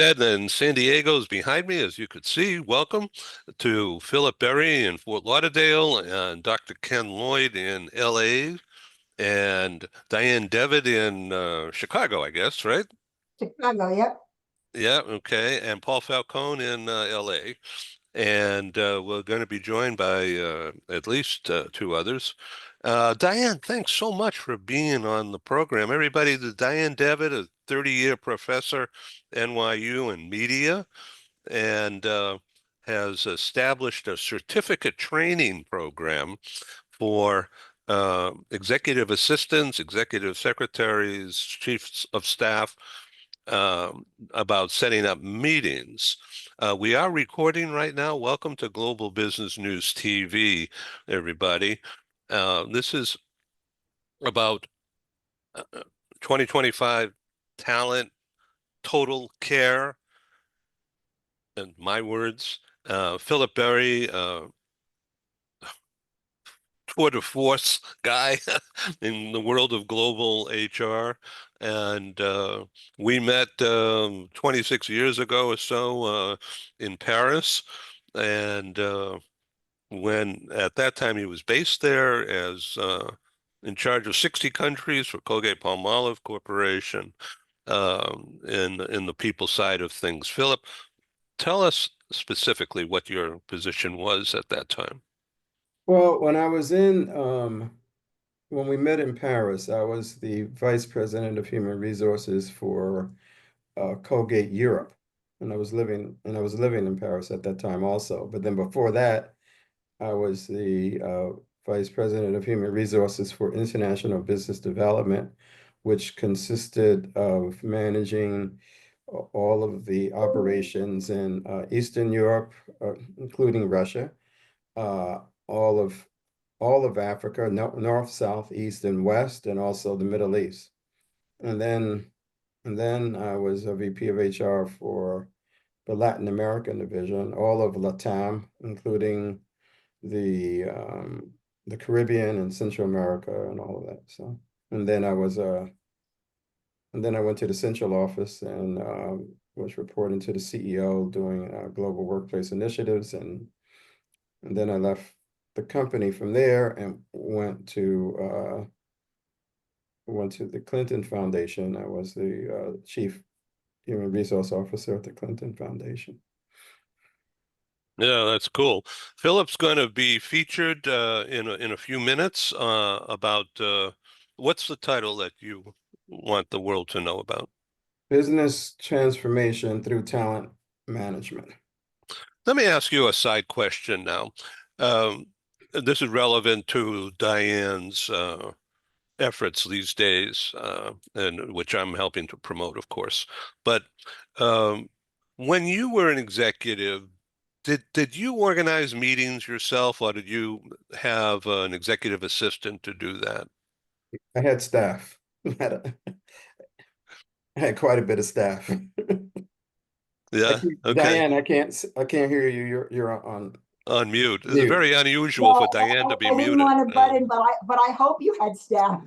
And San Diego is behind me, as you could see. Welcome to Philip Berry in Fort Lauderdale and Dr. Ken Lloyd in LA and Dianne Devitt in Chicago, I guess, right? Chicago, yep. Yeah, okay. And Paul Falcone in LA. And we're going to be joined by at least two others. Dianne, thanks so much for being on the program. Everybody, the Dianne Devitt, a 30-year professor, NYU in media, and has established a certificate training program for executive assistants, executive secretaries, chiefs of staff about setting up meetings. We are recording right now. Welcome to Global Business News TV, everybody. This is about 2025 talent, total care, and my words. Philip Berry, tour de force guy in the world of global HR. And we met 26 years ago or so in Paris. And when at that time he was based there as in charge of 60 countries for Colgate-Palmolive Corporation in the people side of things. Philip, tell us specifically what your position was at that time. Well, when we met in Paris, I was the vice president of human resources for Colgate Europe, and I was living in Paris at that time also. But then before that, I was the vice president of human resources for international business development, which consisted of managing all of the operations in Eastern Europe, including Russia, uh, all of all of Africa, north, south, east, and west, and also the Middle East. And then and then I was a VP of HR for the Latin American division, all of LATAM, including the um, the Caribbean and Central America and all of that. So, and then I was and then I went to the central office and was reporting to the CEO doing global workplace initiatives, and then I left the company from there and went to the Clinton Foundation. I was the chief human resource officer at the Clinton Foundation. Yeah, that's cool. Philip's going to be featured in a few minutes about what's the title that you want the world to know about? Business transformation through talent management. Let me ask you a side question now. Um, this is relevant to Dianne's efforts these days, and which I'm helping to promote, of course. But um, when you were an executive, did you organize meetings yourself, or did you have an executive assistant to do that? I had staff. I had quite a bit of staff. Yeah. Okay. Dianne, I can't hear you. You're on On mute. It's mute. very unusual for Well, Dianne to be I didn't muted. want to butt in, but I hope you had staff.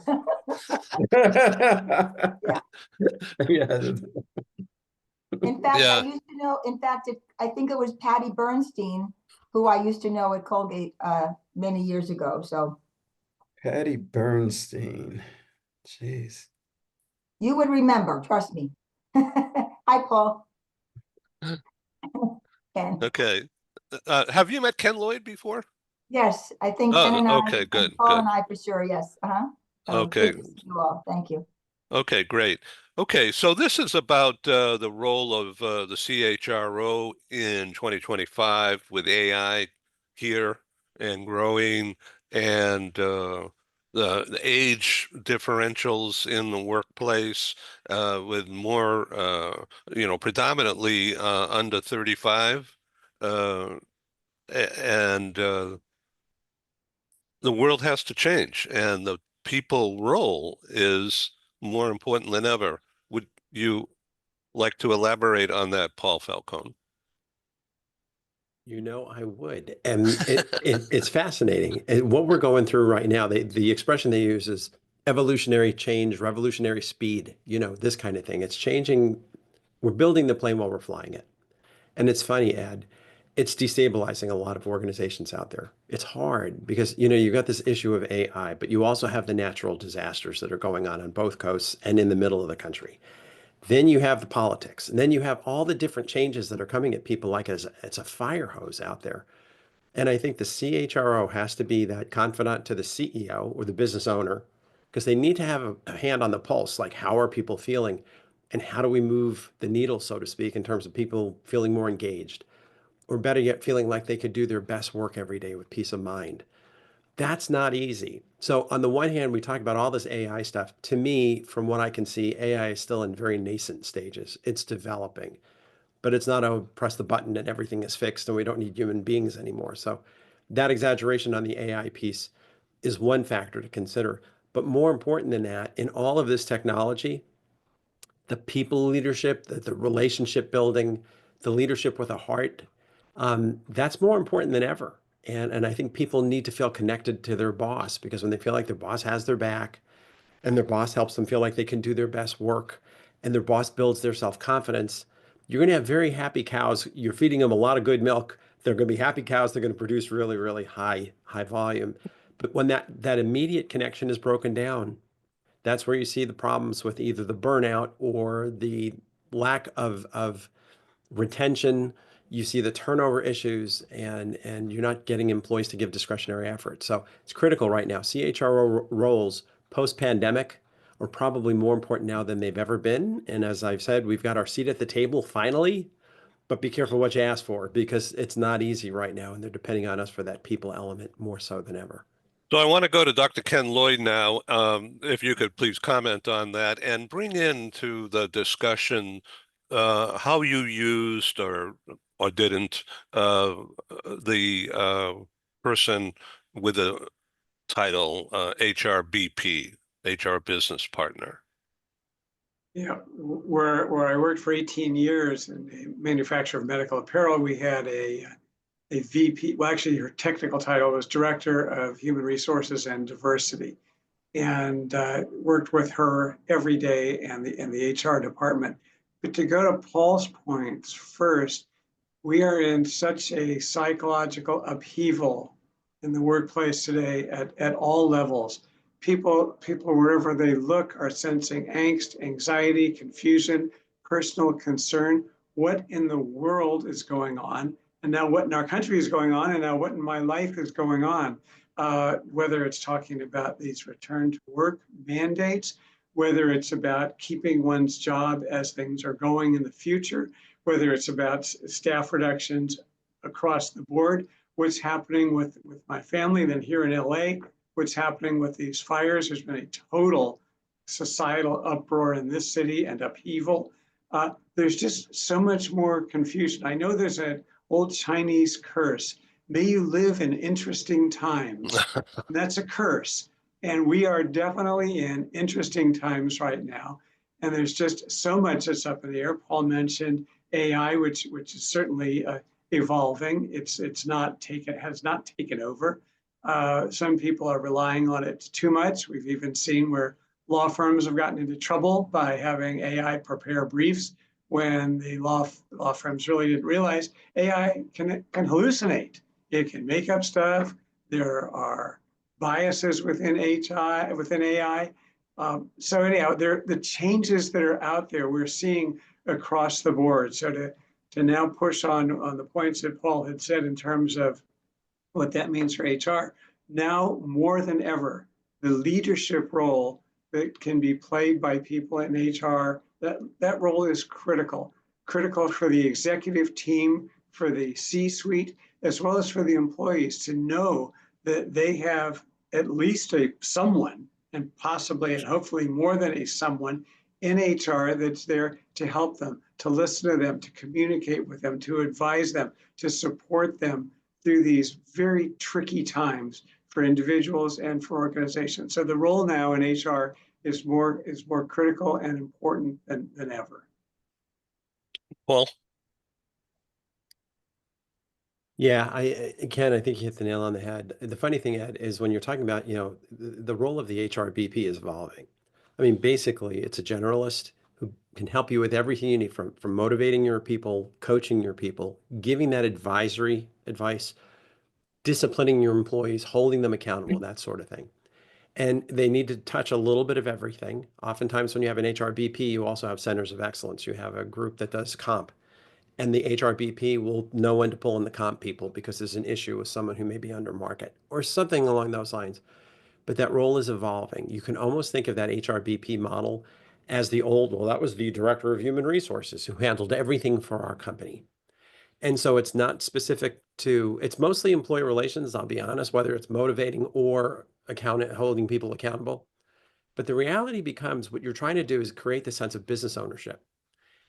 Yeah. Yeah. In fact, I Yeah. used to know, I think it was Patty Bernstein, who I used to know at Colgate many years ago. So Patty Bernstein. Jeez. you would remember, trust me. Hi, Paul. Ken. Okay. Have you met Ken Lloyd before? Yes, I think Ken Oh, and I, okay, and good, Paul good. and I for sure, yes. Okay, Good to see you all. Thank you. okay, great. Okay, so this is about the role of the CHRO in 2025 with AI here and growing, and the age differentials in the workplace with more, predominantly under 35. Uh, and The world has to change, and the people role is more important than ever. Would you like to elaborate on that, Paul Falcone? You know, I would. And it's fascinating. And what we're going through right now, the expression they use is evolutionary change, revolutionary speed, this kind of thing. It's changing We're building the plane while we're flying it. And it's funny, Ed, it's destabilizing a lot of organizations out there. It's hard because, you've got this issue of AI, but you also have the natural disasters that are going on both coasts and in the middle of the country. Then you have the politics, and then you have all the different changes that are coming at people like it's a fire hose out there. And I think the CHRO has to be that confidant to the CEO or the business owner because they need to have a hand on the pulse, like how are people feeling and how do we move the needle, so to speak, in terms of people feeling more engaged or better yet, feeling like they could do their best work every day with peace of mind. That's not easy. So on the one hand, we talk about all this AI stuff. To me, from what I can see, AI is still in very nascent stages. It's developing, but it's not a press the button and everything is fixed and we don't need human beings anymore. So that exaggeration on the AI piece is one factor to consider. But more important than that, in all of this technology, the people leadership, the relationship building, the leadership with a heart, that's more important than ever. And I think people need to feel connected to their boss because when they feel like their boss has their back and their boss helps them feel like they can do their best work and their boss builds their self-confidence, you're going to have very happy cows. You're feeding them a lot of good milk. They're going to be happy cows. They're going to produce really, really high volume. But when that immediate connection is broken down, that's where you see the problems with either the burnout or the lack of retention. You see the turnover issues, and you're not getting employees to give discretionary effort. So it's critical right now. CHRO roles post-pandemic are probably more important now than they've ever been. And as I've said, we've got our seat at the table finally, but be careful what you ask for because it's not easy right now, and they're depending on us for that people element more so than ever. So I want to go to Dr. Ken Lloyd now. If you could please comment on that and bring into the discussion how you used or didn't the person with the title HRBP, HR business partner. Yeah, where I worked for 18 years in a manufacturer of medical apparel, we had a VP. Well, actually, her technical title was Director of Human Resources and Diversity, and worked with her every day and the HR department. But to go to Paul's points first, we are in such a psychological upheaval in the workplace today at all levels. People wherever they look are sensing angst, anxiety, confusion, personal concern. What in the world is going on? And now what in our country is going on? And now what in my life is going on? Whether it's talking about these return to work mandates, whether it's about keeping one's job as things are going in the future, whether it's about staff reductions across the board, what's happening with my family, then here in LA, what's happening with these fires. There's been a total societal uproar in this city and upheaval. There's just so much more confusion. I know there's an old Chinese curse, may you live in interesting times. That's a curse. And we are definitely in interesting times right now. And there's just so much that's up in the air. Paul mentioned AI, which is certainly evolving. Has not taken over. Some people are relying on it too much. We've even seen where law firms have gotten into trouble by having AI prepare briefs when the law firms really didn't realize AI can hallucinate. It can make up stuff. There are biases within AI. So anyhow, the changes that are out there, we're seeing across the board. So to now push on the points that Paul had said in terms of what that means for HR, now more than ever, the leadership role that can be played by people in HR, that role is critical for the executive team, for the C-suite, as well as for the employees to know that they have at least someone, and possibly and hopefully more than a someone in HR that's there to help them, to listen to them, to communicate with them, to advise them, to support them through these very tricky times for individuals and for organizations. So the role now in HR is more critical and important than ever. Paul? Yeah, Ken, I think you hit the nail on the head. The funny thing, Ed, is when you're talking about, the role of the HRBP is evolving. I mean, basically, it's a generalist who can help you with everything you need, from motivating your people, coaching your people, giving that advisory advice, disciplining your employees, holding them accountable, that sort of thing. And they need to touch a little bit of everything. Oftentimes when you have an HRBP, you also have centers of excellence. You have a group that does comp. And the HRBP will know when to pull in the comp people because there's an issue with someone who may be under market or something along those lines. But that role is evolving. You can almost think of that HRBP model as the old, well, that was the director of human resources who handled everything for our company. And so it's not specific to, it's mostly employee relations, I'll be honest, whether it's motivating or holding people accountable. But the reality becomes what you're trying to do is create the sense of business ownership.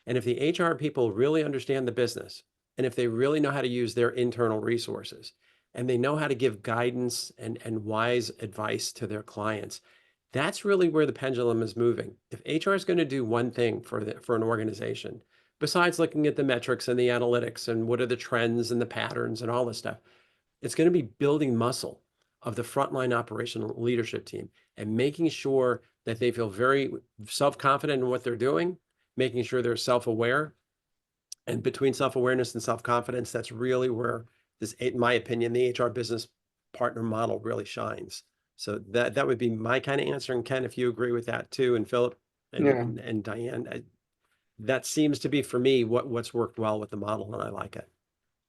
And if the HR people really understand the business, and if they really know how to use their internal resources, and they know how to give guidance and wise advice to their clients, that's really where the pendulum is moving. If HR is going to do one thing for an organization, besides looking at the metrics and the analytics and what are the trends and the patterns and all this stuff, it's going to be building muscle of the frontline operational leadership team and making sure that they feel very self-confident in what they're doing, making sure they're self-aware. And between self-awareness and self-confidence, that's really where this, in my opinion, the HR business partner model really shines. So that would be my kind of answer. And Ken, if you agree with that too, and Philip and, Yeah. and Dianne, that seems to be for me what's worked well with the model, and I like it.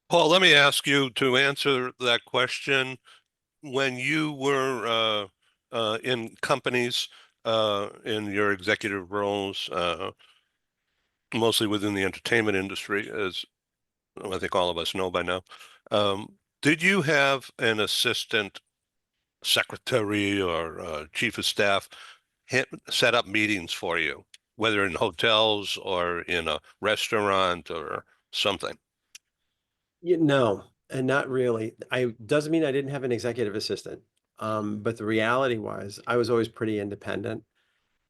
Paul, let me ask you to answer that question. When you were in companies in your executive roles, mostly within the entertainment industry, as I think all of us know by now, did you have an assistant secretary or chief of staff set up meetings for you, whether in hotels or in a restaurant or something? No, and not really. Doesn't mean I didn't have an executive assistant. But the reality was I was always pretty independent.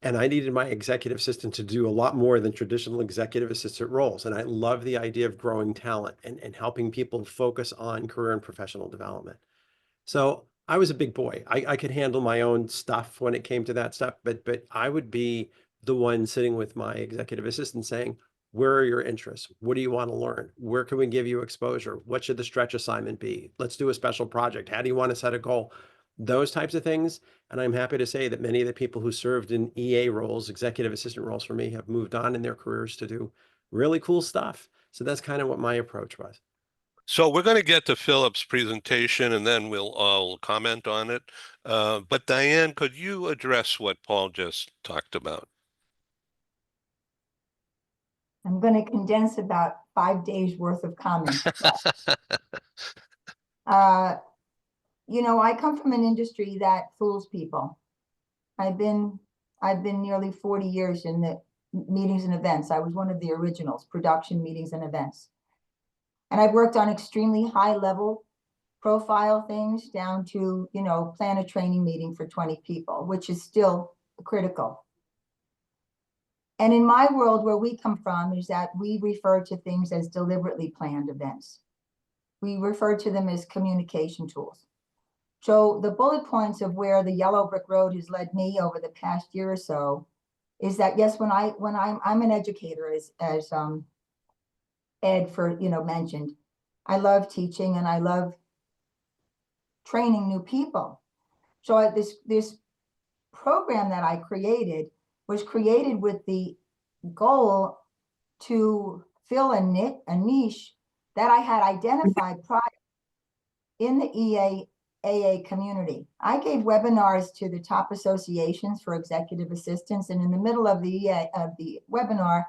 And I needed my executive assistant to do a lot more than traditional executive assistant roles. And I love the idea of growing talent and helping people focus on career and professional development. So I was a big boy. I could handle my own stuff when it came to that stuff, but I would be the one sitting with my executive assistant saying, where are your interests? What do you want to learn? Where can we give you exposure? What should the stretch assignment be? Let's do a special project. How do you want to set a goal? Those types of things. And I'm happy to say that many of the people who served in EA roles, executive assistant roles for me, have moved on in their careers to do really cool stuff. So that's kind of what my approach was. So we're going to get to Philip's presentation and then we'll all comment on it. But Dianne, could you address what Paul just talked about? I'm going to condense about 5 days worth of comments. You know, I come from an industry that fools people. I've been nearly 40 years in the meetings and events. I was one of the originals, production meetings and events. And I've worked on extremely high level profile things down to, you know, plan a training meeting for 20 people, which is still critical. And in my world, where we come from is that we refer to things as deliberately planned events. We refer to them as communication tools. So the bullet points of where the yellow brick road has led me over the past year or so is that, yes, when I'm an educator, as Ed mentioned, I love teaching and I love training new people. So this program that I created was created with the goal to fill a niche that I had identified prior in the EAA community. I gave webinars to the top associations for executive assistants, and in the middle of the webinar,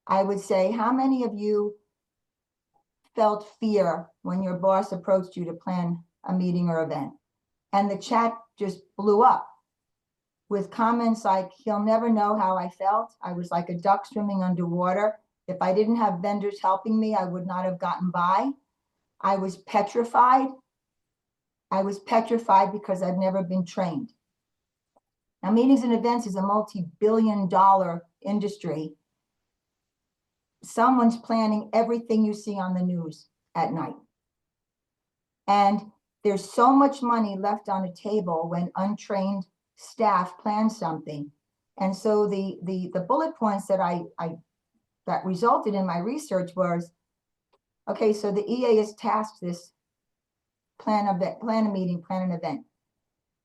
I would say, how many of you felt fear when your boss approached you to plan a meeting or event? And the chat just blew up with comments like, he'll never know how I felt. I was like a duck swimming underwater. If I didn't have vendors helping me, I would not have gotten by. I was petrified. I was petrified because I've never been trained. Now, meetings and events is a multi-billion-dollar industry. Someone's planning everything you see on the news at night. And there's so much money left on a table when untrained staff plan something And so the bullet points that that resulted in my research was, okay, so the EA is tasked this plan a meeting, plan an event.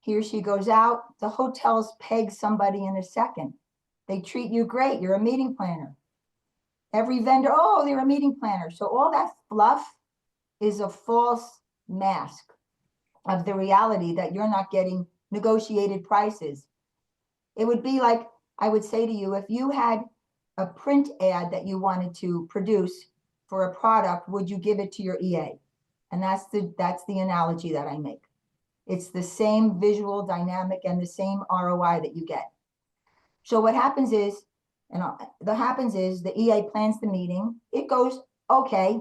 He or she goes out, the hotels peg somebody in a second. They treat you great, you're a meeting planner. Every vendor, oh, they're a meeting planner. So all that fluff is a false mask of the reality that you're not getting negotiated prices. It would be like, I would say to you, if you had a print ad that you wanted to produce for a product, would you give it to your EA? And that's the analogy that I make. It's the same visual dynamic and the same ROI that you get. So what happens is, the EA plans the meeting. It goes okay.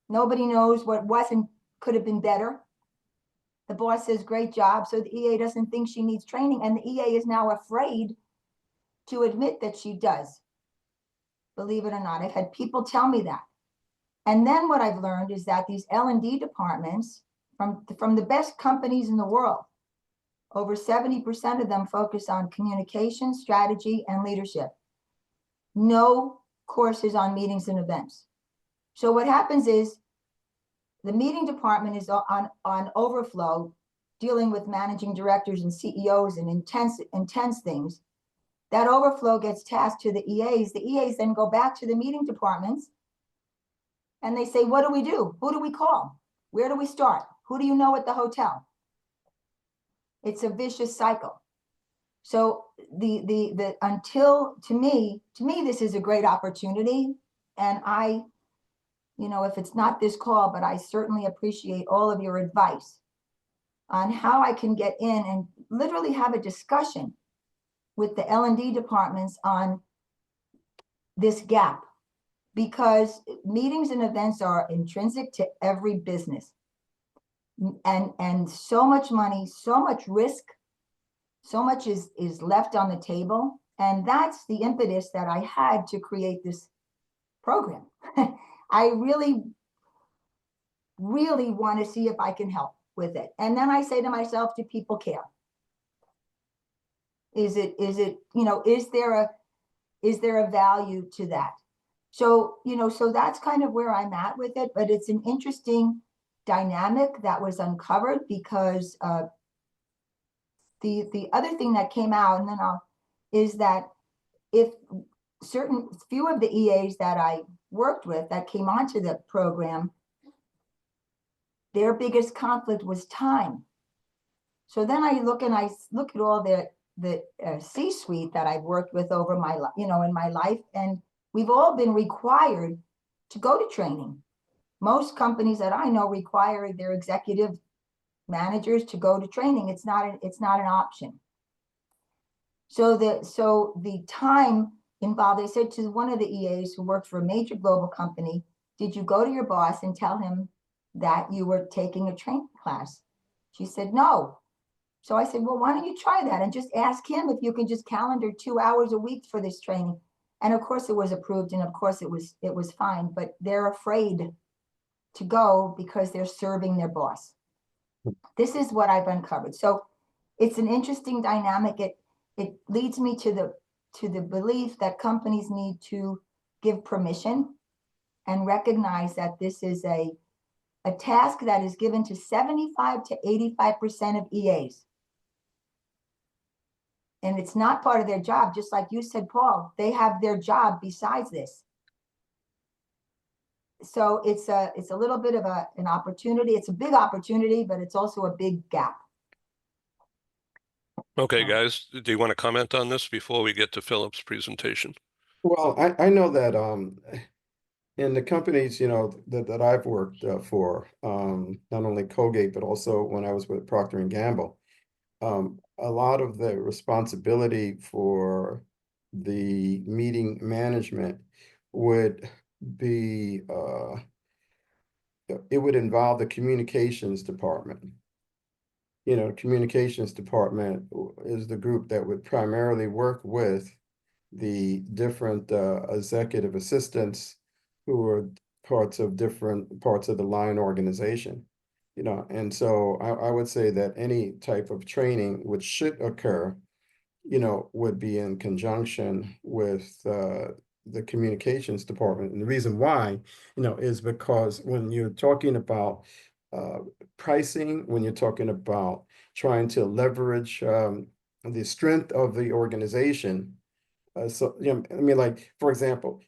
Nobody knows what could have been better. The boss says, great job. So the EA doesn't think she needs training. And the EA is now afraid to admit that she does. Believe it or not, I've had people tell me that. And then what I've learned is that these L&D departments from the best companies in the world, over 70% of them focus on communication, strategy, and leadership. No courses on meetings and events. So what happens is the meeting department is on overflow, dealing with managing directors and CEOs and intense things. That overflow gets tasked to the EAs. The EAs then go back to the meeting departments and they say, what do we do? Who do we call? Where do we start? Who do you know at the hotel? It's a vicious cycle. So to me, this is a great opportunity. And if it's not this call, but I certainly appreciate all of your advice on how I can get in and literally have a discussion with the L&D departments on this gap, because meetings and events are intrinsic to every business. And so much money, so much risk, so much is left on the table. And that's the impetus that I had to create this program. I really, really want to see if I can help with it. And then I say to myself, do people care? Is there a value to that? So, so that's kind of where I'm at with it, but it's an interesting dynamic that was uncovered because the other thing that came out, and then is that if few of the EAs that I worked with that came onto the program, their biggest conflict was time. So then I look at all the C-suite that I've worked with over in my life, and we've all been required to go to training. Most companies that I know require their executive managers to go to training. It's not an option. So the time involved, they said to one of the EAs who worked for a major global company, did you go to your boss and tell him that you were taking a training class? She said, no. So I said, well, why don't you try that and just ask him if you can just calendar 2 hours a week for this training. And of course it was approved, and of course it was fine, but they're afraid to go because they're serving their boss. This is what I've uncovered. So it's an interesting dynamic. It leads me to the belief that companies need to give permission and recognize that this is a task that is given to 75 to 85% of EAs. And it's not part of their job, just like you said, Paul. They have their job besides this. So it's a little bit of an opportunity. It's a big opportunity, but it's also a big gap. Okay, guys, do you want to comment on this before we get to Philip's presentation? Well, I know that in the companies, that I've worked for, not only Colgate, but also when I was with Procter & Gamble, a lot of the responsibility for the meeting management would be, it would involve the communications department. Communications department is the group that would primarily work with the different executive assistants who are different parts of the line organization. And so I would say that any type of training which should occur would be in conjunction with the communications department. And the reason why, is because when you're talking about pricing, when you're talking about trying to leverage the strength of the organization. So, I mean, like, for example,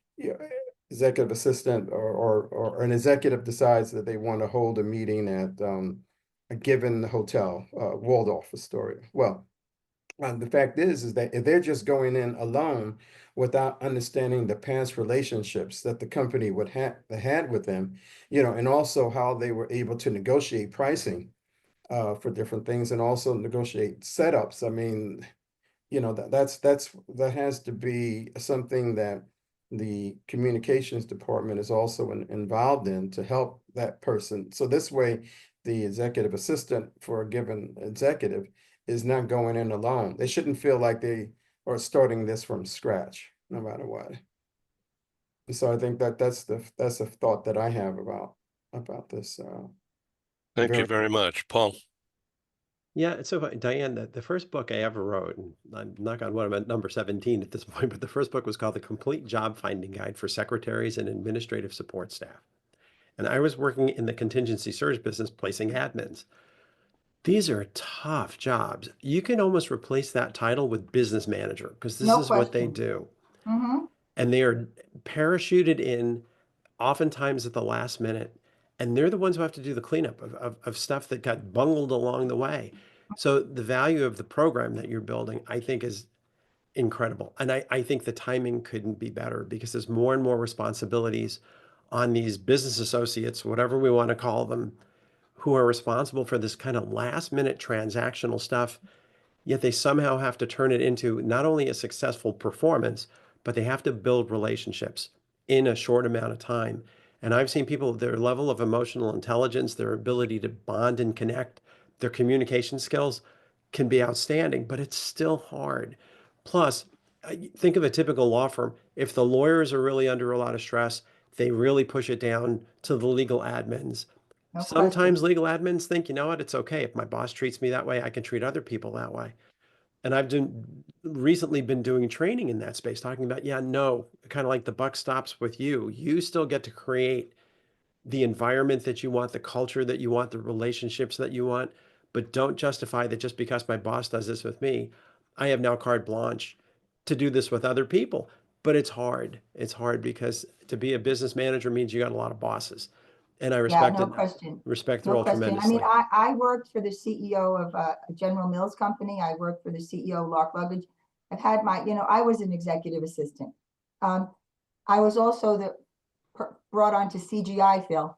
executive assistant or an executive decides that they want to hold a meeting at a given hotel, Waldorf Astoria. Well, the fact is that if they're just going in alone without understanding the past relationships that the company would have had with them, and also how they were able to negotiate pricing for different things and also negotiate setups. I mean, that has to be something that the communications department is also involved in to help that person. So this way, the executive assistant for a given executive is not going in alone. They shouldn't feel like they are starting this from scratch, no matter what. And so I think that's a thought that I have about this. Thank you Very very much, Paul. Yeah, it's so funny. Dianne, the first book I ever wrote, and I'm knock on wood, I'm at number 17 at this point, but the first book was called The Complete Job Finding Guide for Secretaries and Administrative Support Staff. And I was working in the contingency surge business placing admins. These are tough jobs. You can almost replace that title with business manager because this No is what they question. do. Mm-hmm. And they are parachuted in oftentimes at the last minute. And they're the ones who have to do the cleanup of stuff that got bungled along the way. So the value of the program that you're building, I think, is incredible. And I think the timing couldn't be better because there's more and more responsibilities on these business associates, whatever we want to call them, who are responsible for this kind of last minute transactional stuff. Yet they somehow have to turn it into not only a successful performance, but they have to build relationships in a short amount of time. And I've seen people, their level of emotional intelligence, their ability to bond and connect, their communication skills can be outstanding, but it's still hard. Plus, think of a typical law firm. If the lawyers are really under a lot of stress, they really push it down to the legal admins. No Sometimes question. legal admins think, you know what, it's okay. If my boss treats me that way, I can treat other people that way. And I've recently been doing training in that space, talking about, yeah, no, kind of like the buck stops with you. You still get to create the environment that you want, the culture that you want, the relationships that you want, but don't justify that just because my boss does this with me, I have now carte blanche to do this with other people. But it's hard. It's hard because to be a business manager means you got a lot of bosses. And I Yeah, respect no it, question. respect the No role question. I mean, tremendously. I worked for the CEO of a General Mills company. I worked for the CEO of Lark Luggage. I've had I was an executive assistant. I was also brought on to CGI, Phil,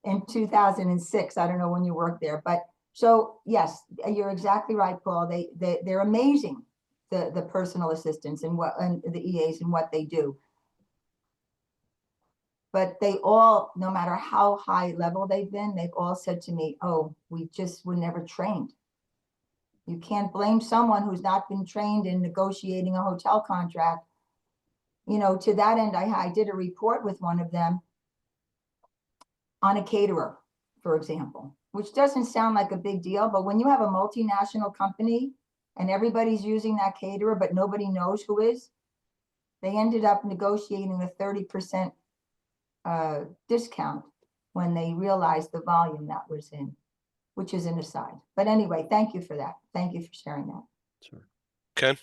in 2006. I don't know when you worked there, but so yes, you're exactly right, Paul. They're amazing, the personal assistants and the EAs and what they do. But they all, no matter how high level they've been, they've all said to me, oh, we just were never trained. You can't blame someone who's not been trained in negotiating a hotel contract. To that end, I did a report with one of them on a caterer, for example, which doesn't sound like a big deal, but when you have a multinational company and everybody's using that caterer, but nobody knows who is, they ended up negotiating a 30% discount when they realized the volume that was in, which is an aside. But anyway, thank you for that. Thank you for sharing that. Sure. Ken?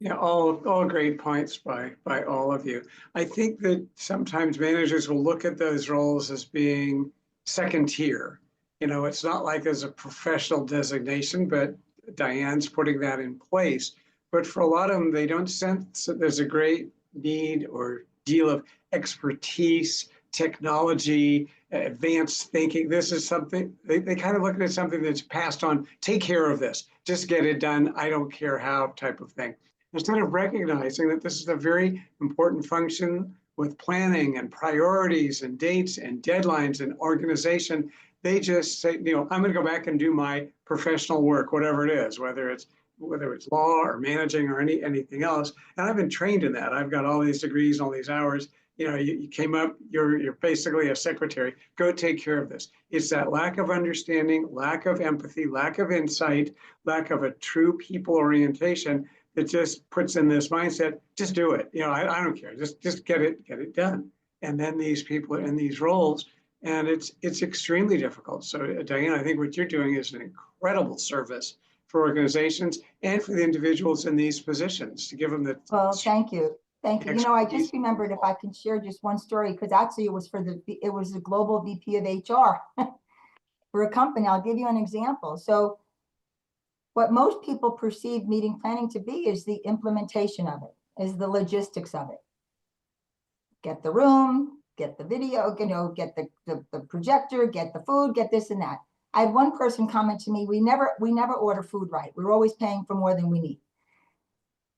Yeah, all great points by all of you. I think that sometimes managers will look at those roles as being second tier. It's not like there's a professional designation, but Dianne's putting that in place. But for a lot of them, they don't sense that there's a great need or deal of expertise, technology, advanced thinking. This is something, they kind of look at it as something that's passed on. Take care of this. Just get it done. I don't care how type of thing. Instead of recognizing that this is a very important function with planning and priorities and dates and deadlines and organization, they just say, I'm going to go back and do my professional work, whatever it is, whether it's law or managing or anything else. And I've been trained in that. I've got all these degrees, all these hours. you came up, you're basically a secretary, go take care of this. It's that lack of understanding, lack of empathy, lack of insight, lack of a true people orientation that just puts in this mindset, just do it. I don't care, just get it done. And then these people are in these roles, and it's extremely difficult. So Dianne, I think what you're doing is an incredible service for organizations and for the individuals in these positions to give them the. Well, thank you. Thank you. I just remembered, if I can share just one story, because actually it was the global VP of HR for a company. I'll give you an example. So what most people perceive meeting planning to be is the implementation of it, is the logistics of it. Get the room, get the video, get the projector, get the food, get this and that. I had one person comment to me, we never order food right. We're always paying for more than we need.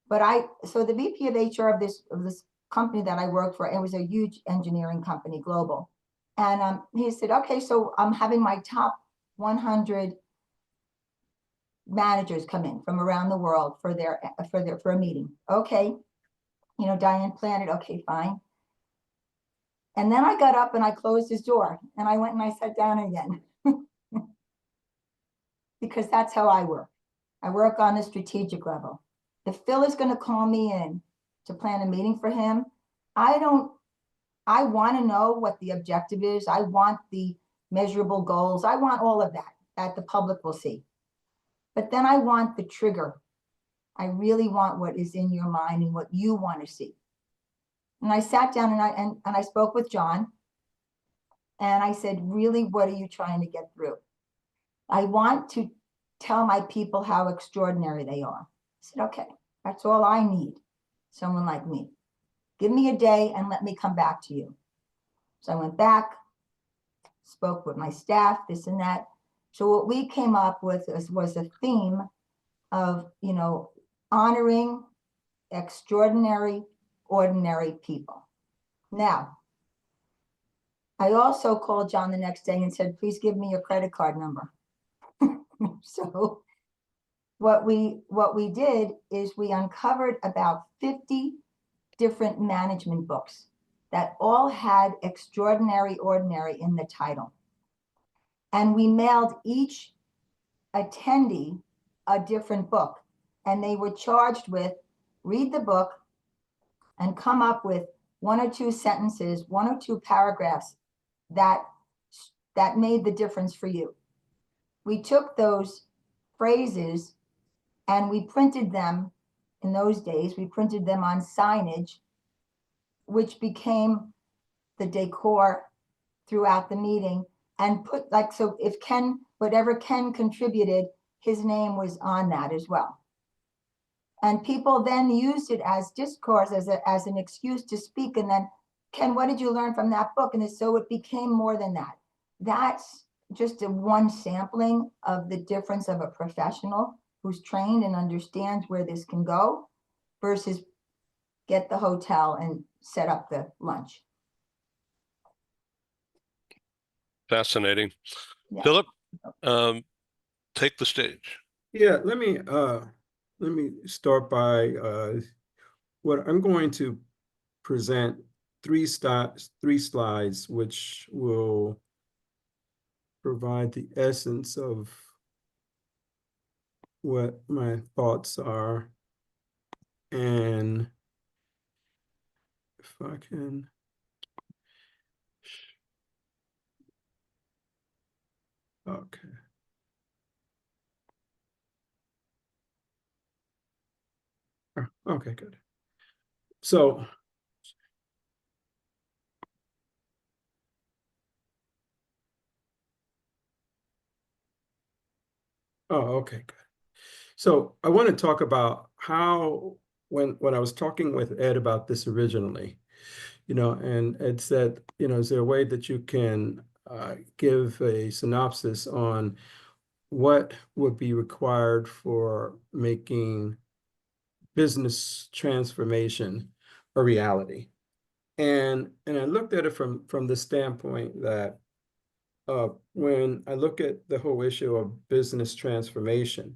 But so the VP of HR of this company that I worked for, it was a huge engineering company, global. And he said, okay, so I'm having my top 100 managers come in from around the world for a meeting. Okay, Dianne planned it. Okay, fine. And then I got up and I closed his door and I went and I sat down again. Because that's how I work. I work on a strategic level. If Phil is going to call me in to plan a meeting for him, I want to know what the objective is. I want the measurable goals. I want all of that the public will see. But then I want the trigger. I really want what is in your mind and what you want to see. And I sat down and I spoke with John. And I said, really, what are you trying to get through? I want to tell my people how extraordinary they are. I said, okay, that's all I need. Someone like me. Give me a day and let me come back to you. So I went back, spoke with my staff, this and that. So what we came up with was a theme of, honoring extraordinary, ordinary people. Now, I also called John the next day and said, please give me your credit card number. So what we did is we uncovered about 50 different management books that all had extraordinary, ordinary in the title. And we mailed each attendee a different book. And they were charged with read the book and come up with 1 or 2 sentences, 1 or 2 paragraphs that made the difference for you. We took those phrases and we printed them. In those days, we printed them on signage, which became the decor throughout the meeting, and put so if whatever Ken contributed, his name was on that as well. And people then used it as discourse, as an excuse to speak. And then, Ken, what did you learn from that book? And so it became more than that. That's just one sampling of the difference of a professional who's trained and understands where this can go versus get the hotel and set up the lunch. Fascinating. Yeah. Philip, take the stage. Yeah, let me start by what I'm going to present 3 slides, which will provide the essence of what my thoughts are. And if I can. Okay. Okay, good. So okay, good. So I want to talk about how when I was talking with Ed about this originally, and Ed said, is there a way that you can give a synopsis on what would be required for making business transformation a reality? And I looked at it from the standpoint that when I look at the whole issue of business transformation,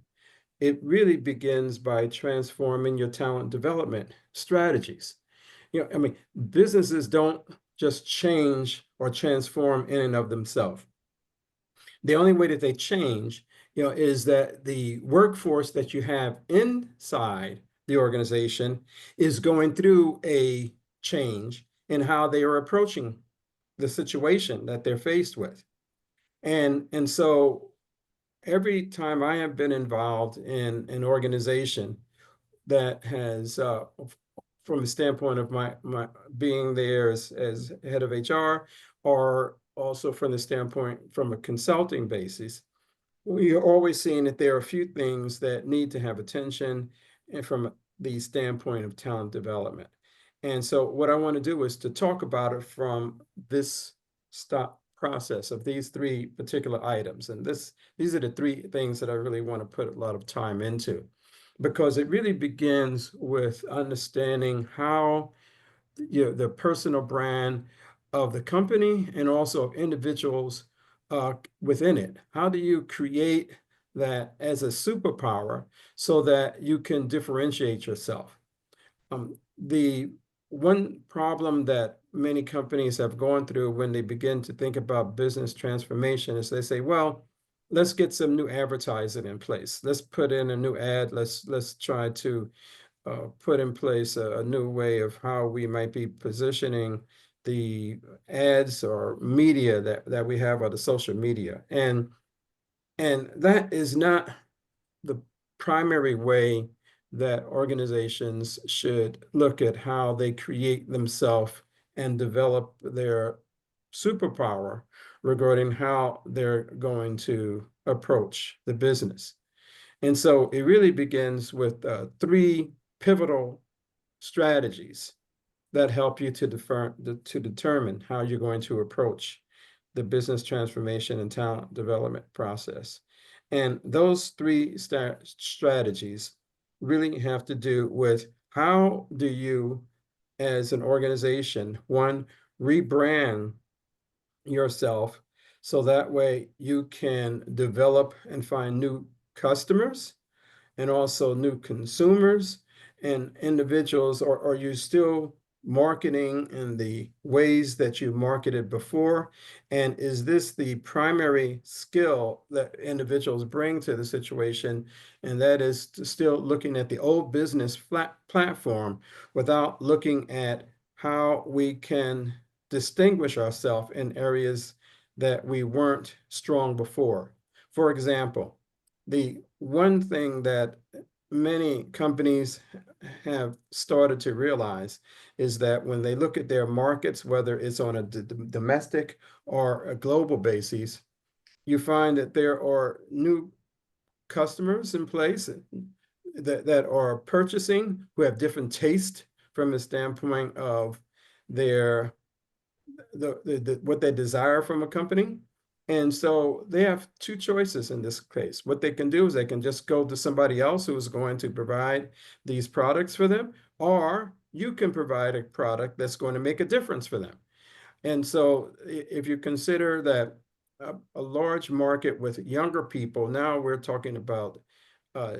it really begins by transforming your talent development strategies. I mean, businesses don't just change or transform in and of themselves. The only way that they change, is that the workforce that you have inside the organization is going through a change in how they are approaching the situation that they're faced with. And so every time I have been involved in an organization that has, from the standpoint of my being there as head of HR, or also from the standpoint from a consulting basis, we are always seeing that there are a few things that need to have attention, and from the standpoint of talent development. And so what I want to do is to talk about it from this stop process of these three particular items. And these are the three things that I really want to put a lot of time into, because it really begins with understanding how the personal brand of the company and also of individuals within it. How do you create that as a superpower so that you can differentiate yourself? The one problem that many companies have gone through when they begin to think about business transformation is they say, well, let's get some new advertising in place. Let's put in a new ad. Let's try to put in place a new way of how we might be positioning the ads or media that we have, or the social media. And that is not the primary way that organizations should look at how they create themselves and develop their superpower regarding how they're going to approach the business. And so it really begins with three pivotal strategies that help you to determine how you're going to approach the business transformation and talent development process. And those three strategies really have to do with how do you, as an organization, one, rebrand yourself so that way you can develop and find new customers and also new consumers and individuals, or are you still marketing in the ways that you marketed before? And is this the primary skill that individuals bring to the situation? And that is still looking at the old business platform without looking at how we can distinguish ourselves in areas that we weren't strong before. For example, the one thing that many companies have started to realize is that when they look at their markets, whether it's on a domestic or a global basis, you find that there are new customers in place that are purchasing, who have different taste from the standpoint of their what they desire from a company. And so they have two choices in this case. What they can do is they can just go to somebody else who is going to provide these products for them, or you can provide a product that's going to make a difference for them. And so if you consider that a large market with younger people, now we're talking about uh,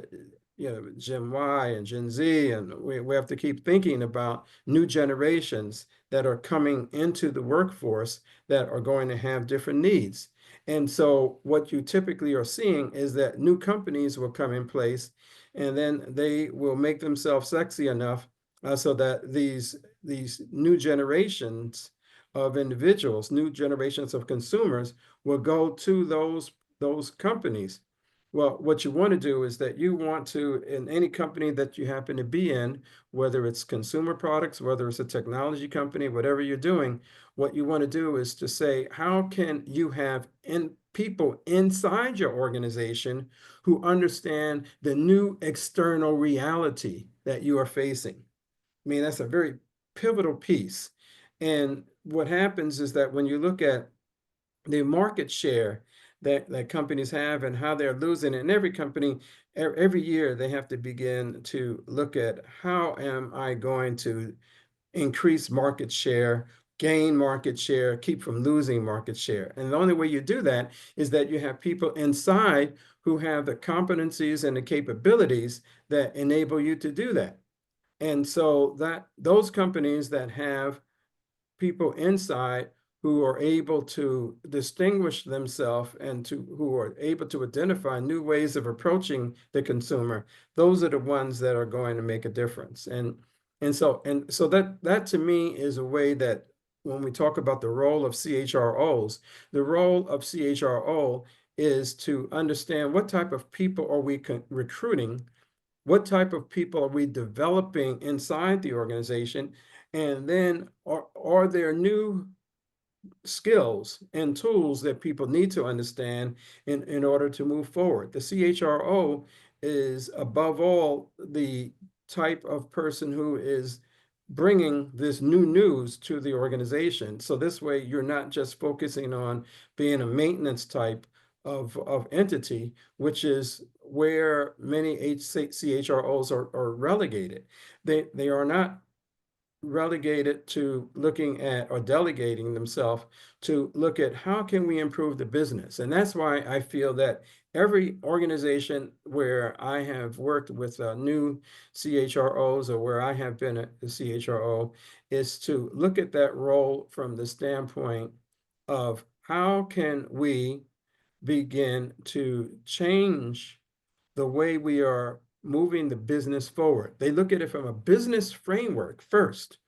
Gen Y and Gen Z, and we have to keep thinking about new generations that are coming into the workforce that are going to have different needs. And so what you typically are seeing is that new companies will come in place, and then they will make themselves sexy enough so that these new generations of individuals, new generations of consumers will go to those companies. Well, what you want to do is that you want to, in any company that you happen to be in, whether it's consumer products, whether it's a technology company, whatever you're doing, what you want to do is to say, how can you have people inside your organization who understand the new external reality that you are facing? I mean, that's a very pivotal piece. And what happens is that when you look at the market share that companies have and how they're losing it. And every company, every year, they have to begin to look at, how am I going to increase market share, gain market share, keep from losing market share? And the only way you do that is that you have people inside who have the competencies and the capabilities that enable you to do that. And so that those companies that have people inside who are able to distinguish themselves and who are able to identify new ways of approaching the consumer, those are the ones that are going to make a difference. And so that to me is a way that when we talk about the role of CHROs, the role of CHRO is to understand what type of people are we recruiting, what type of people are we developing inside the organization, and then are there new skills and tools that people need to understand in order to move forward. The CHRO is above all the type of person who is bringing this new news to the organization. So this way you're not just focusing on being a maintenance type of entity, which is where many CHROs are relegated. They are not relegated to looking at or delegating themselves to look at how can we improve the business. And that's why I feel that every organization where I have worked with new CHROs or where I have been a CHRO is to look at that role from the standpoint of how can we begin to change the way we are moving the business forward. They look at it from a business framework first.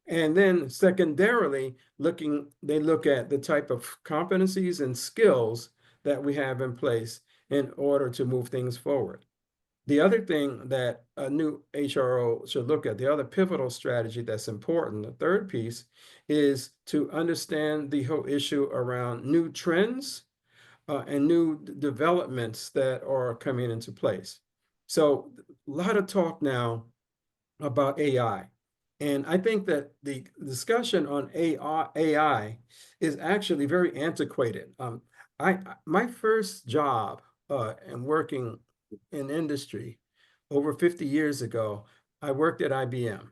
And then secondarily, they look at the type of competencies and skills that we have in place in order to move things forward. The other thing that a new HRO should look at, the other pivotal strategy that's important, the third piece, is to understand the whole issue around new trends and new developments that are coming into place. So a lot of talk now about AI. And I think that the discussion on AI is actually very antiquated. My first job in working in industry over 50 years ago, I worked at IBM.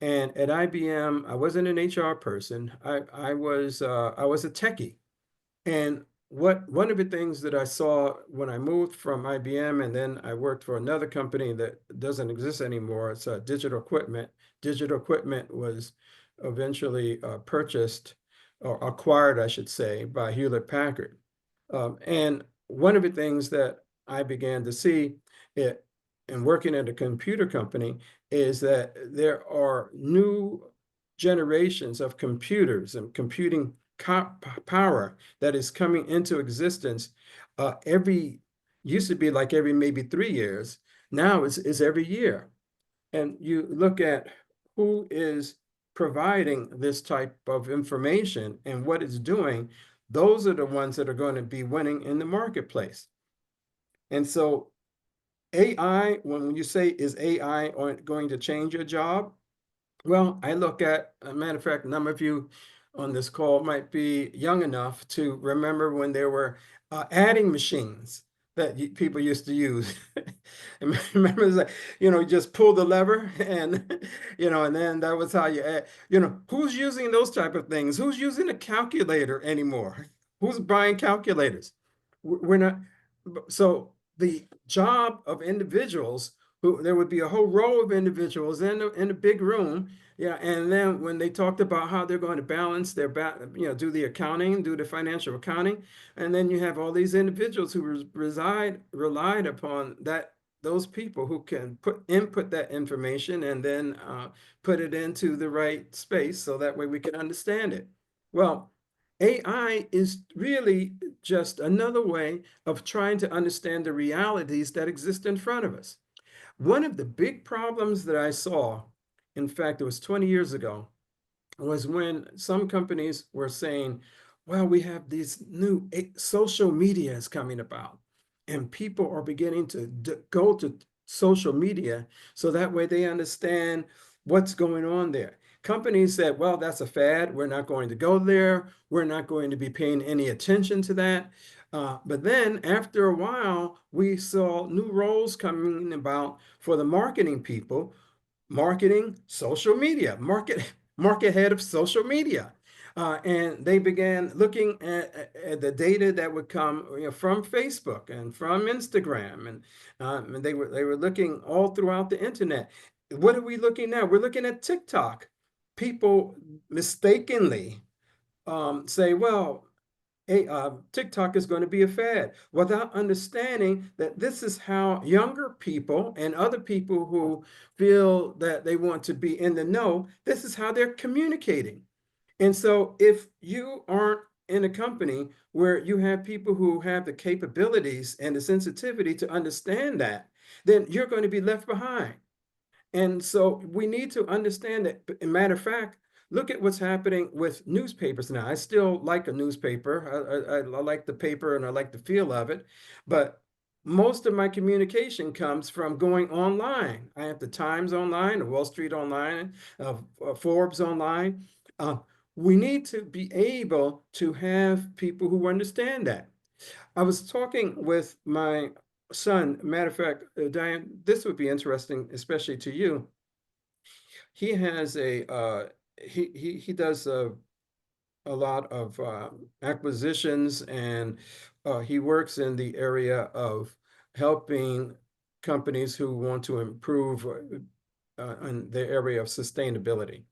And at IBM, I wasn't an HR person. I was a techie. And one of the things that I saw when I moved from IBM and then I worked for another company that doesn't exist anymore, it's Digital Equipment. Digital Equipment was eventually purchased or acquired, I should say, by Hewlett Packard. And one of the things that I began to see in working at a computer company is that there are new generations of computers and computing power that is coming into existence used to be like every maybe 3 years. Now it's every year. And you look at who is providing this type of information and what it's doing, those are the ones that are going to be winning in the marketplace. And so AI, when you say, is AI going to change your job? Well, I look at, a matter of fact, a number of you on this call might be young enough to remember when there were adding machines that people used to use. And remember, it's like, you just pull the lever and, and then that was how you add, who's using those type of things? Who's using a calculator anymore? Who's buying calculators? We're not. So the job of individuals there would be a whole row of individuals in a big room. Yeah. And then when they talked about how they're going to balance do the accounting, do the financial accounting. And then you have all these individuals who relied upon those people who can input that information and then put it into the right space so that way we can understand it. Well, AI is really just another way of trying to understand the realities that exist in front of us. One of the big problems that I saw, in fact, it was 20 years ago, was when some companies were saying, well, we have these new social media is coming about, and people are beginning to go to social media so that way they understand what's going on there. Companies said, well, that's a fad. We're not going to go there. We're not going to be paying any attention to that. But then after a while, we saw new roles coming about for the marketing people, marketing social media, market head of social media. And they began looking at the data that would come from Facebook and from Instagram. And they were looking all throughout the internet. what are we looking now? We're looking at TikTok. People mistakenly say, well, hey, TikTok is going to be a fad, without understanding that this is how younger people and other people who feel that they want to be in the know, this is how they're communicating. And so if you aren't in a company where you have people who have the capabilities and the sensitivity to understand that, then you're going to be left behind. And so we need to understand that. A matter of fact, look at what's happening with newspapers now. I still like a newspaper. I like the paper and I like the feel of it. But most of my communication comes from going online. I have the Times online, the Wall Street online, Forbes online. Uh, we need to be able to have people who understand that. I was talking with my son. Matter of fact, Diane, this would be interesting, especially to you. He has he does a lot of acquisitions, and he works in the area of helping companies who want to improve in the area of sustainability.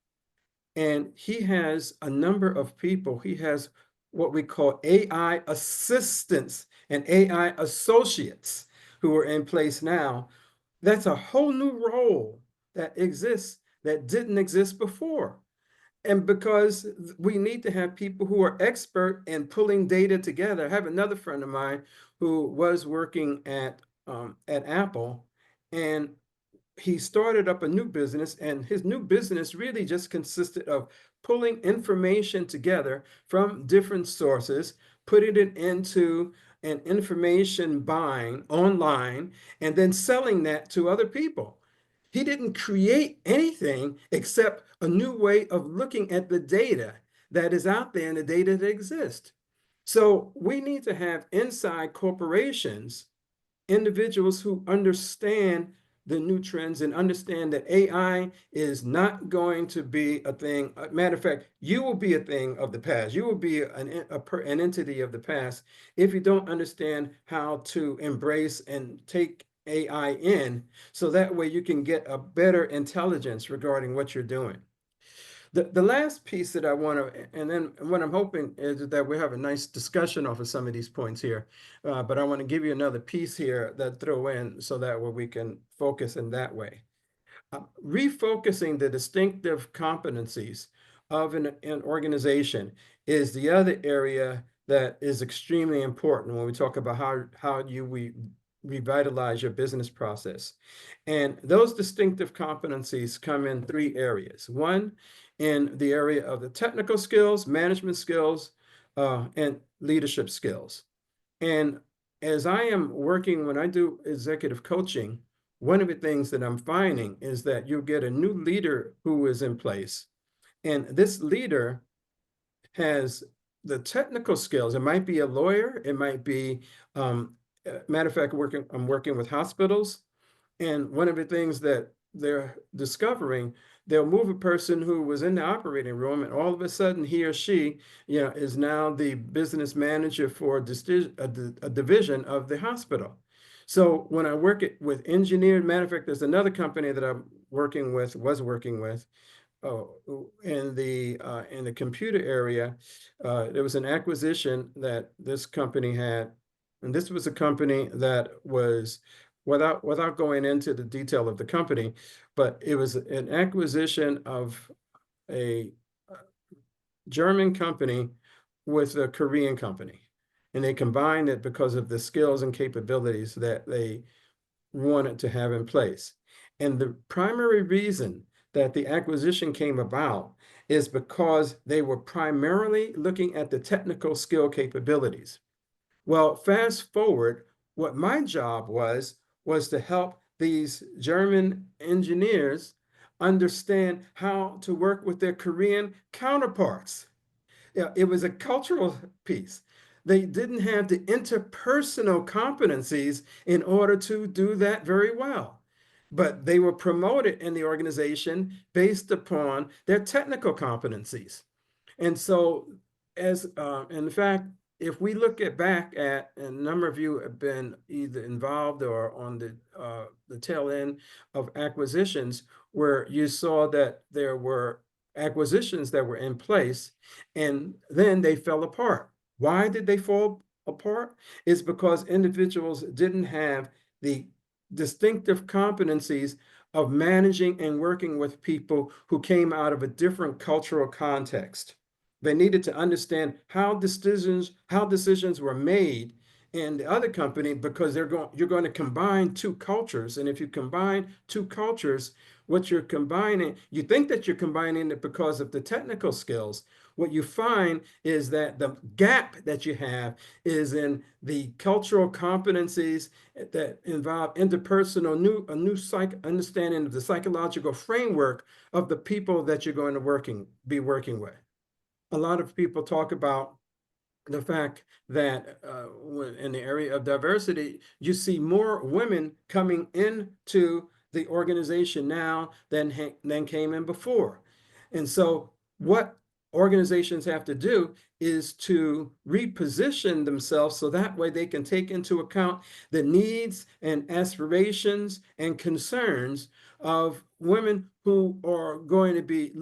And he has a number of people. He has what we call AI assistants and AI associates who are in place now. That's a whole new role that exists that didn't exist before. And because we need to have people who are expert in pulling data together. I have another friend of mine who was working at Apple, and he started up a new business, and his new business really just consisted of pulling information together from different sources, putting it into an information buying online, and then selling that to other people. He didn't create anything except a new way of looking at the data that is out there and the data that exists. So we need to have inside corporations individuals who understand the new trends and understand that AI is not going to be a thing. Matter of fact, you will be a thing of the past. You will be an entity of the past if you don't understand how to embrace and take AI in, so that way you can get a better intelligence regarding what you're doing. The last piece that I want to, and then what I'm hoping is that we have a nice discussion off of some of these points here, but I want to give you another piece here that throw in so that way we can focus in that way. Refocusing the distinctive competencies of an organization is the other area that is extremely important when we talk about how we revitalize your business process. And those distinctive competencies come in three areas. One, in the area of the technical skills, management skills, and leadership skills. And as I am working, when I do executive coaching, one of the things that I'm finding is that you get a new leader who is in place. And this leader has the technical skills. It might be a lawyer. It might be, matter of fact, I'm working with hospitals. And one of the things that they're discovering, they'll move a person who was in the operating room, and all of a sudden he or she, is now the business manager for a division of the hospital. So when I work with engineers, matter of fact, there's another company that I'm was working with, in the computer area. There was an acquisition that this company had, and this was a company that was, without going into the detail of the company, but it was an acquisition of a German company with a Korean company. And they combined it because of the skills and capabilities that they wanted to have in place. And the primary reason that the acquisition came about is because they were primarily looking at the technical skill capabilities. Well, fast forward, what my job was to help these German engineers understand how to work with their Korean counterparts. Yeah, it was a cultural piece. They didn't have the interpersonal competencies in order to do that very well. But they were promoted in the organization based upon their technical competencies. And so, in fact, if we look back at, and a number of you have been either involved or on the tail end of acquisitions, where you saw that there were acquisitions that were in place and then they fell apart. Why did they fall apart? It's because individuals didn't have the distinctive competencies of managing and working with people who came out of a different cultural context. They needed to understand how decisions were made in the other company, because you're going to combine two cultures. And if you combine two cultures, what you're combining, you think that you're combining it because of the technical skills. What you find is that the gap that you have is in the cultural competencies that involve interpersonal, a new understanding of the psychological framework of the people that you're going to be working with. A lot of people talk about the fact that in the area of diversity, you see more women coming into the organization now than came in before. And so what organizations have to do is to reposition themselves so that way they can take into account the needs and aspirations and concerns of women who are going to be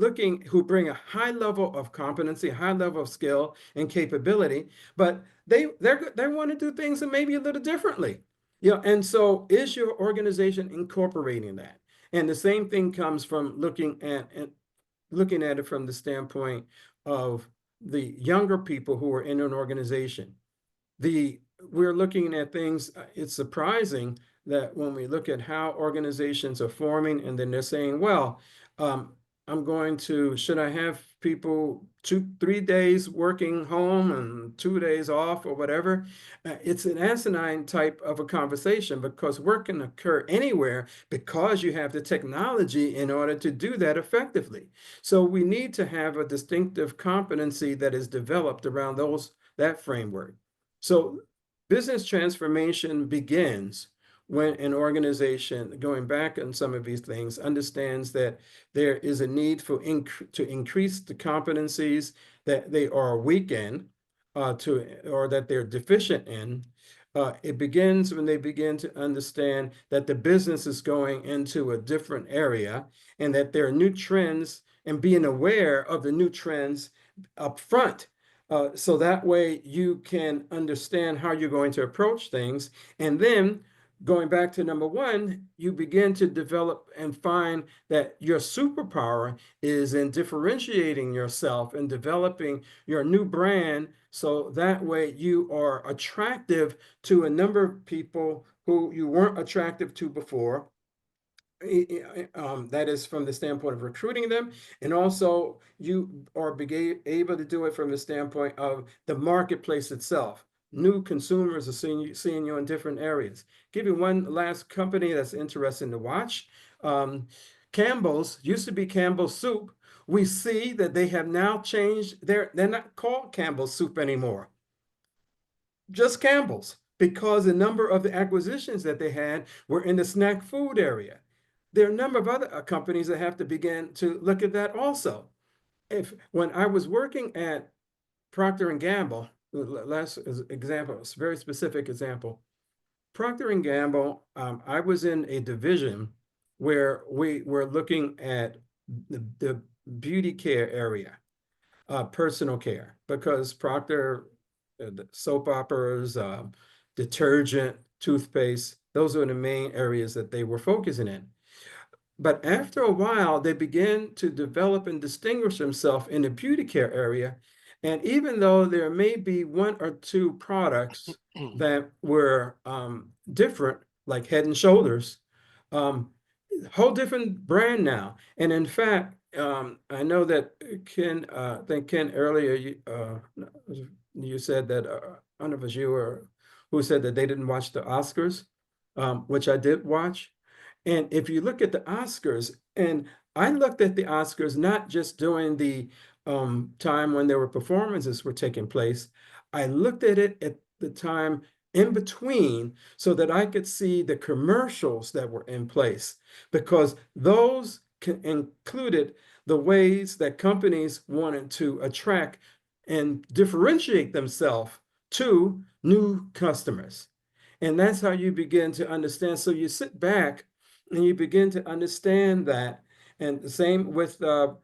who bring a high level of competency, a high level of skill and capability, but they want to do things maybe a little differently. And so is your organization incorporating that? And the same thing comes from looking at it from the standpoint of the younger people who are in an organization. We're looking at things, it's surprising that when we look at how organizations are forming and then they're saying, well, should I have people 3 days working home and 2 days off or whatever? It's an asinine type of a conversation, because work can occur anywhere because you have the technology in order to do that effectively. So we need to have a distinctive competency that is developed around that framework. So business transformation begins when an organization, going back on some of these things, understands that there is a need to increase the competencies that they are weak in, or that they're deficient in. It begins when they begin to understand that the business is going into a different area, and that there are new trends, and being aware of the new trends up front. So that way you can understand how you're going to approach things. And then going back to number one, you begin to develop and find that your superpower is in differentiating yourself and developing your new brand. So that way you are attractive to a number of people who you weren't attractive to before. That is from the standpoint of recruiting them, and also you are able to do it from the standpoint of the marketplace itself. New consumers are seeing you in different areas. Give you one last company that's interesting to watch. Campbell's used to be Campbell's Soup. We see that they have now changed. They're not called Campbell's Soup anymore. Just Campbell's, because a number of the acquisitions that they had were in the snack food area. There are a number of other companies that have to begin to look at that also. When I was working at Procter & Gamble, last example, a very specific example, Procter & Gamble, I was in a division where we were looking at the beauty care area, personal care, because Procter, the soap operas, detergent, toothpaste, those are the main areas that they were focusing in. But after a while, they began to develop and distinguish themselves in the beauty care area. And even though there may be one or two products that were different, like Head and Shoulders, whole different brand now. And in fact, I know that Ken, I think Ken earlier, you said that, I don't know if it was you or who said that they didn't watch the Oscars, which I did watch. And if you look at the Oscars, and I looked at the Oscars not just during the time when there were performances were taking place, I looked at it at the time in between so that I could see the commercials that were in place, because those included the ways that companies wanted to attract and differentiate themselves to new customers. And that's how you begin to understand. So you sit back and you begin to understand that. And the same with the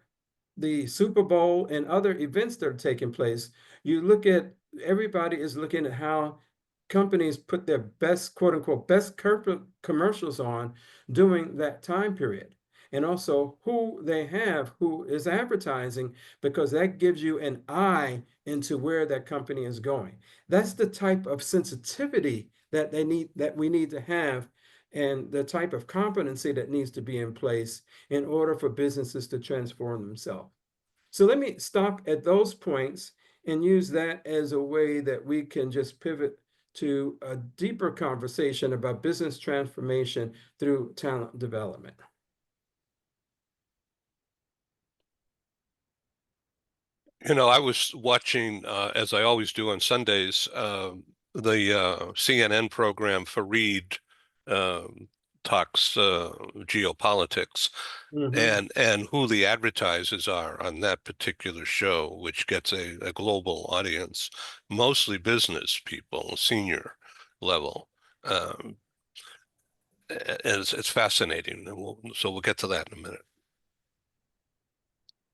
Super Bowl and other events that are taking place. You look at, everybody is looking at how companies put their best, quote unquote, best commercials on during that time period. And also who they have, who is advertising, because that gives you an eye into where that company is going. That's the type of sensitivity that we need to have, and the type of competency that needs to be in place in order for businesses to transform themselves. So let me stop at those points and use that as a way that we can just pivot to a deeper conversation about business transformation through talent development. You know, I was watching, as I always do on Sundays, the CNN program Fareed talks geopolitics, and who the advertisers are on that particular show, which gets a global audience, mostly business people, senior level. Um, and it's fascinating. So we'll get to that in a minute.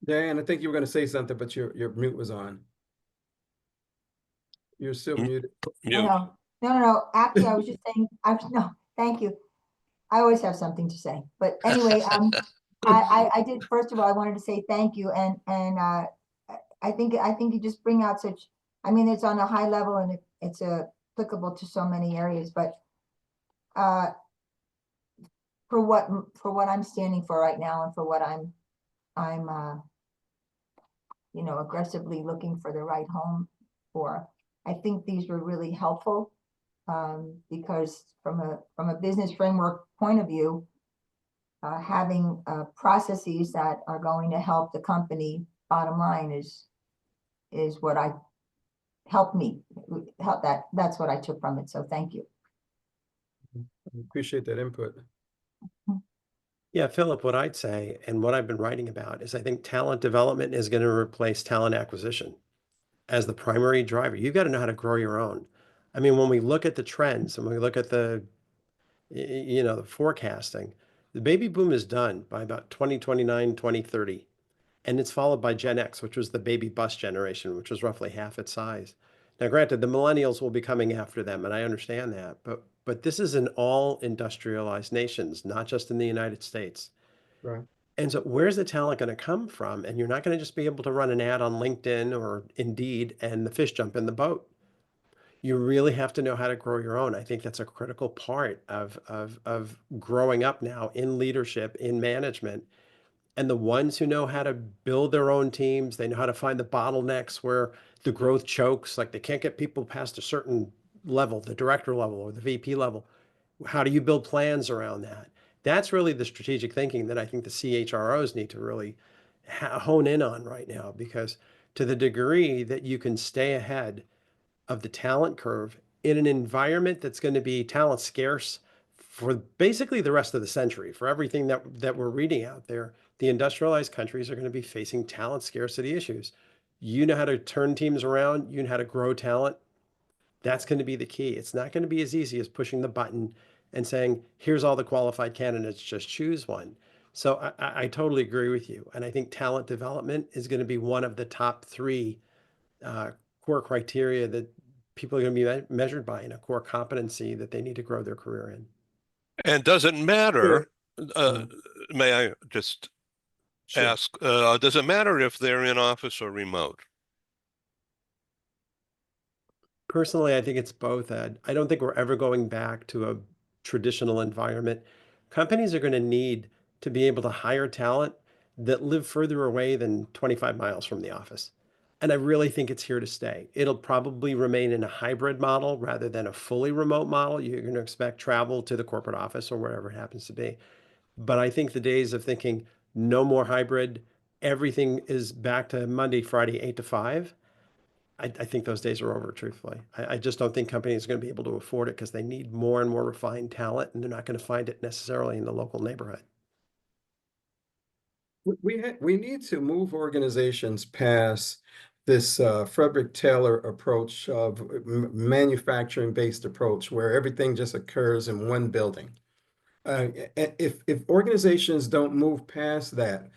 Dianne, I think you were going to say something, but your mute was on. You're still muted. Mute. No. Appy, I was just saying, no, thank you. I always have something to say, but anyway, I did, first of all, I wanted to say thank you. And I think you just bring out such, I mean, it's on a high level and it's applicable to so many areas, but for what I'm standing for right now, and for what I'm aggressively looking for the right home for, I think these were really helpful, because from a business framework point of view, having processes that are going to help the company bottom line is what that's what I took from it. So thank you. I appreciate that input. Yeah, Philip, what I'd say, and what I've been writing about, is I think talent development is going to replace talent acquisition as the primary driver. You've got to know how to grow your own. I mean, when we look at the trends and when we look at the forecasting, the baby boom is done by about 2029, 2030. And it's followed by Gen X, which was the baby bust generation, which was roughly half its size. Now, granted, the millennials will be coming after them, and I understand that, but this is in all industrialized nations, not just in the United States. Right. And so where's the talent going to come from? And you're not going to just be able to run an ad on LinkedIn or Indeed and the fish jump in the boat. You really have to know how to grow your own. I think that's a critical part of growing up now in leadership, in management. And the ones who know how to build their own teams, they know how to find the bottlenecks where the growth chokes, like they can't get people past a certain level, the director level or the VP level. How do you build plans around that? That's really the strategic thinking that I think the CHROs need to really hone in on right now, because to the degree that you can stay ahead of the talent curve in an environment that's going to be talent scarce for basically the rest of the century, for everything that we're reading out there, the industrialized countries are going to be facing talent scarcity issues. You know how to turn teams around, you know how to grow talent. That's going to be the key. It's not going to be as easy as pushing the button and saying, here's all the qualified candidates, just choose one. So I totally agree with you. And I think talent development is going to be one of the top three core criteria that people are going to be measured by, in a core competency that they need to grow their career in. And does it matter? Sure. May I just ask, does it matter if they're in office or remote? Personally, I think it's both, Ed. I don't think we're ever going back to a traditional environment. Companies are going to need to be able to hire talent that live further away than 25 miles from the office. And I really think it's here to stay. It'll probably remain in a hybrid model rather than a fully remote model. You're going to expect travel to the corporate office or wherever it happens to be. But I think the days of thinking no more hybrid, everything is back to Monday, Friday, 8 to 5. I think those days are over, truthfully. I just don't think companies are going to be able to afford it because they need more and more refined talent, and they're not going to find it necessarily in the local neighborhood. We need to move organizations past this Frederick Taylor approach of manufacturing-based approach where everything just occurs in one building. If organizations don't move past that,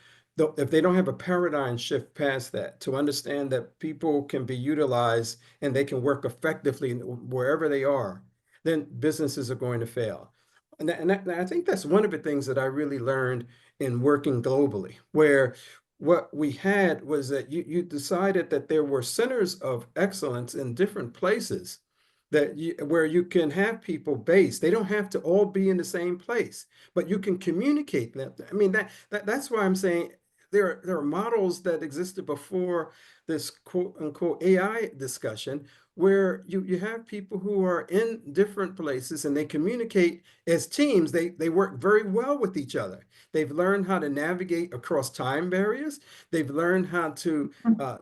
if they don't have a paradigm shift past that to understand that people can be utilized and they can work effectively wherever they are, then businesses are going to fail. And I think that's one of the things that I really learned in working globally, where what we had was that you decided that there were centers of excellence in different places where you can have people based. They don't have to all be in the same place, but you can communicate them. I mean, that's why I'm saying there are models that existed before this quote unquote AI discussion where you have people who are in different places and they communicate as teams. They work very well with each other. They've learned how to navigate across time barriers. They've learned how to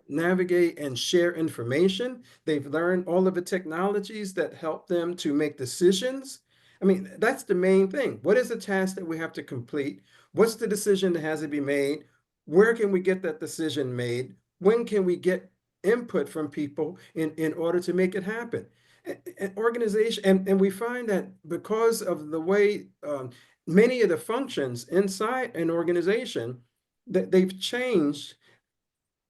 navigate and share information. They've learned all of the technologies that help them to make decisions. I mean, that's the main thing. What is the task that we have to complete? What's the decision that has to be made? Where can we get that decision made? When can we get input from people in order to make it happen? An organization, and we find that because of the way many of the functions inside an organization, that they've changed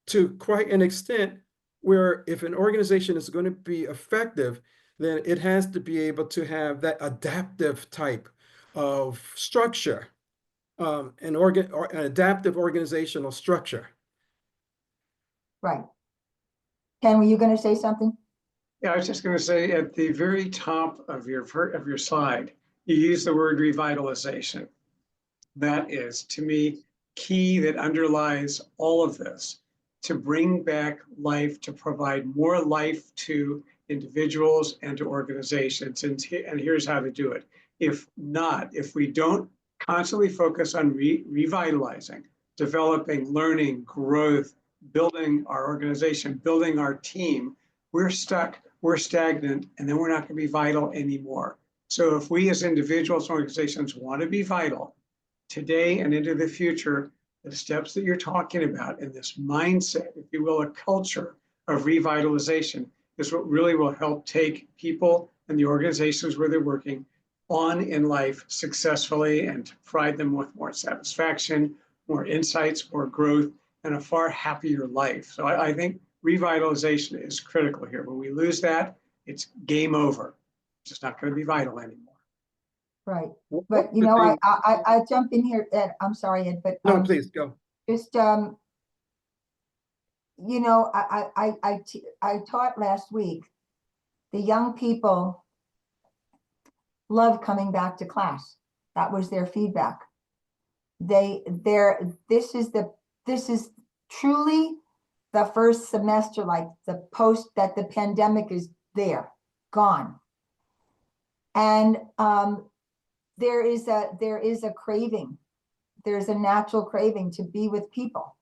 to quite an extent where if an organization is going to be effective, then it has to be able to have that adaptive type of structure, an adaptive organizational structure. Right. Ken, were you going to say something? Yeah, I was just going to say at the very top of your slide, you use the word revitalization. That is, to me, key that underlies all of this, to bring back life, to provide more life to individuals and to organizations. And here's how to do it. If we don't constantly focus on revitalizing, developing, learning, growth, building our organization, building our team, we're stuck, we're stagnant, and then we're not going to be vital anymore. So if we as individuals and organizations want to be vital today and into the future, the steps that you're talking about and this mindset, if you will, a culture of revitalization is what really will help take people and the organizations where they're working on in life successfully and to provide them with more satisfaction, more insights, more growth, and a far happier life. So I think revitalization is critical here. When we lose that, it's game over. It's just not going to be vital anymore. Right. But you know, I jump in here, Ed. I'm sorry, Ed, but No, please go. just you know, I taught last week. The young people love coming back to class. That was their feedback. This is truly the first semester, like the post that the pandemic is there, gone. And there is a craving. There's a natural craving to be with people.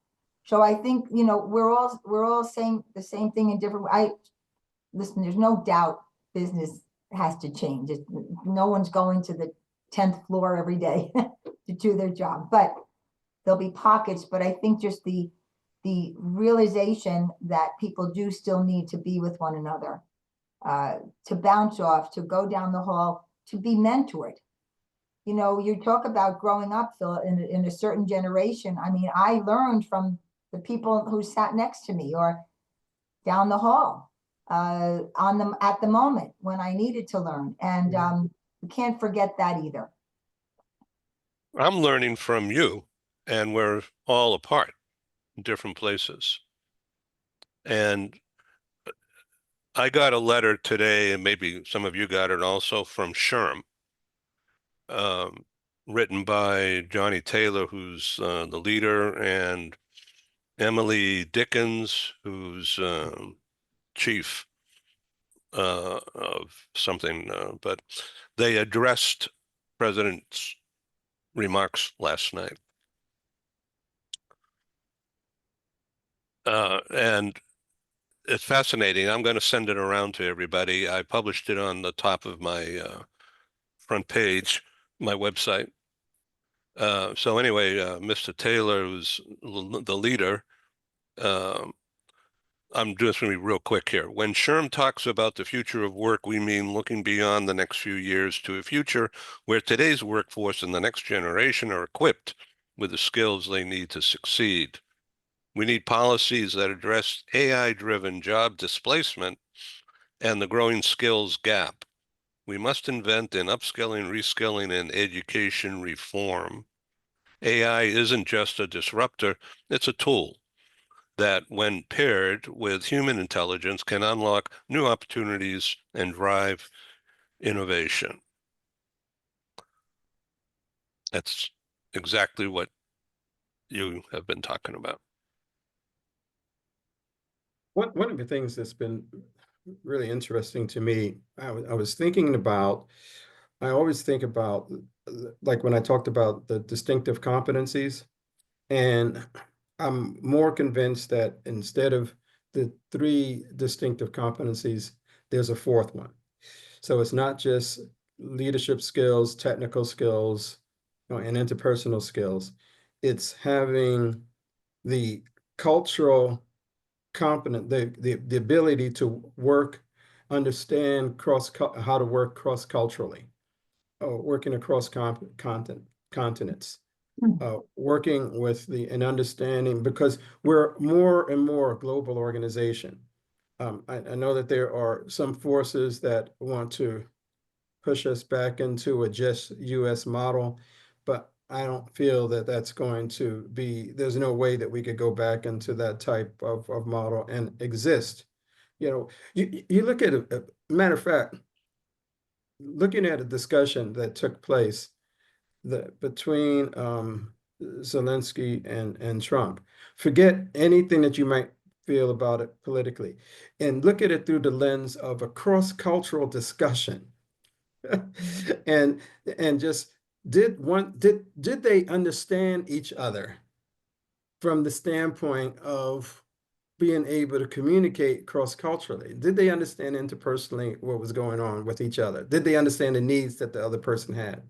So I think, you know, we're all saying the same thing in different ways. Listen, there's no doubt business has to change. No one's going to the 10th floor every day to do their job, but there'll be pockets. But I think just the realization that people do still need to be with one another, to bounce off, to go down the hall, to be mentored. You know, you talk about growing up, Phil, in a certain generation. I mean, I learned from the people who sat next to me or down the hall at the moment when I needed to learn. And we can't forget that either. I'm learning from you, and we're all apart in different places. And I got a letter today, and maybe some of you got it also, from SHRM, written by Johnny Taylor, who's the leader, and Emily Dickens, who's chief of something, but they addressed President's remarks last night. And it's fascinating. I'm going to send it around to everybody. I published it on the top of my front page, my website. So anyway, Mr. Taylor, who's the leader, I'm just going to be real quick here. When Sherm talks about the future of work, we mean looking beyond the next few years to a future where today's workforce and the next generation are equipped with the skills they need to succeed. We need policies that address AI-driven job displacement and the growing skills gap. We must invent in upskilling, reskilling, and education reform. AI isn't just a disruptor, it's a tool that, when paired with human intelligence, can unlock new opportunities and drive innovation. That's exactly what you have been talking about. One of the things that's been really interesting to me, I was thinking about, I always think about, like when I talked about the distinctive competencies, and I'm more convinced that instead of the three distinctive competencies, there's a fourth one. So it's not just leadership skills, technical skills, and interpersonal skills. It's having the cultural competent, the ability to work, understand how to work cross-culturally, working across continents, working with and understanding, because we're more and more a global organization. I know that there are some forces that want to push us back into a just US model, but I don't feel that that's going to be, there's no way that we could go back into that type of model and exist. You know, you look at a matter of fact, looking at a discussion that took place between Zelensky and Trump. Forget anything that you might feel about it politically, and look at it through the lens of a cross-cultural discussion. and just did they understand each other from the standpoint of being able to communicate cross-culturally? Did they understand interpersonally what was going on with each other? Did they understand the needs that the other person had?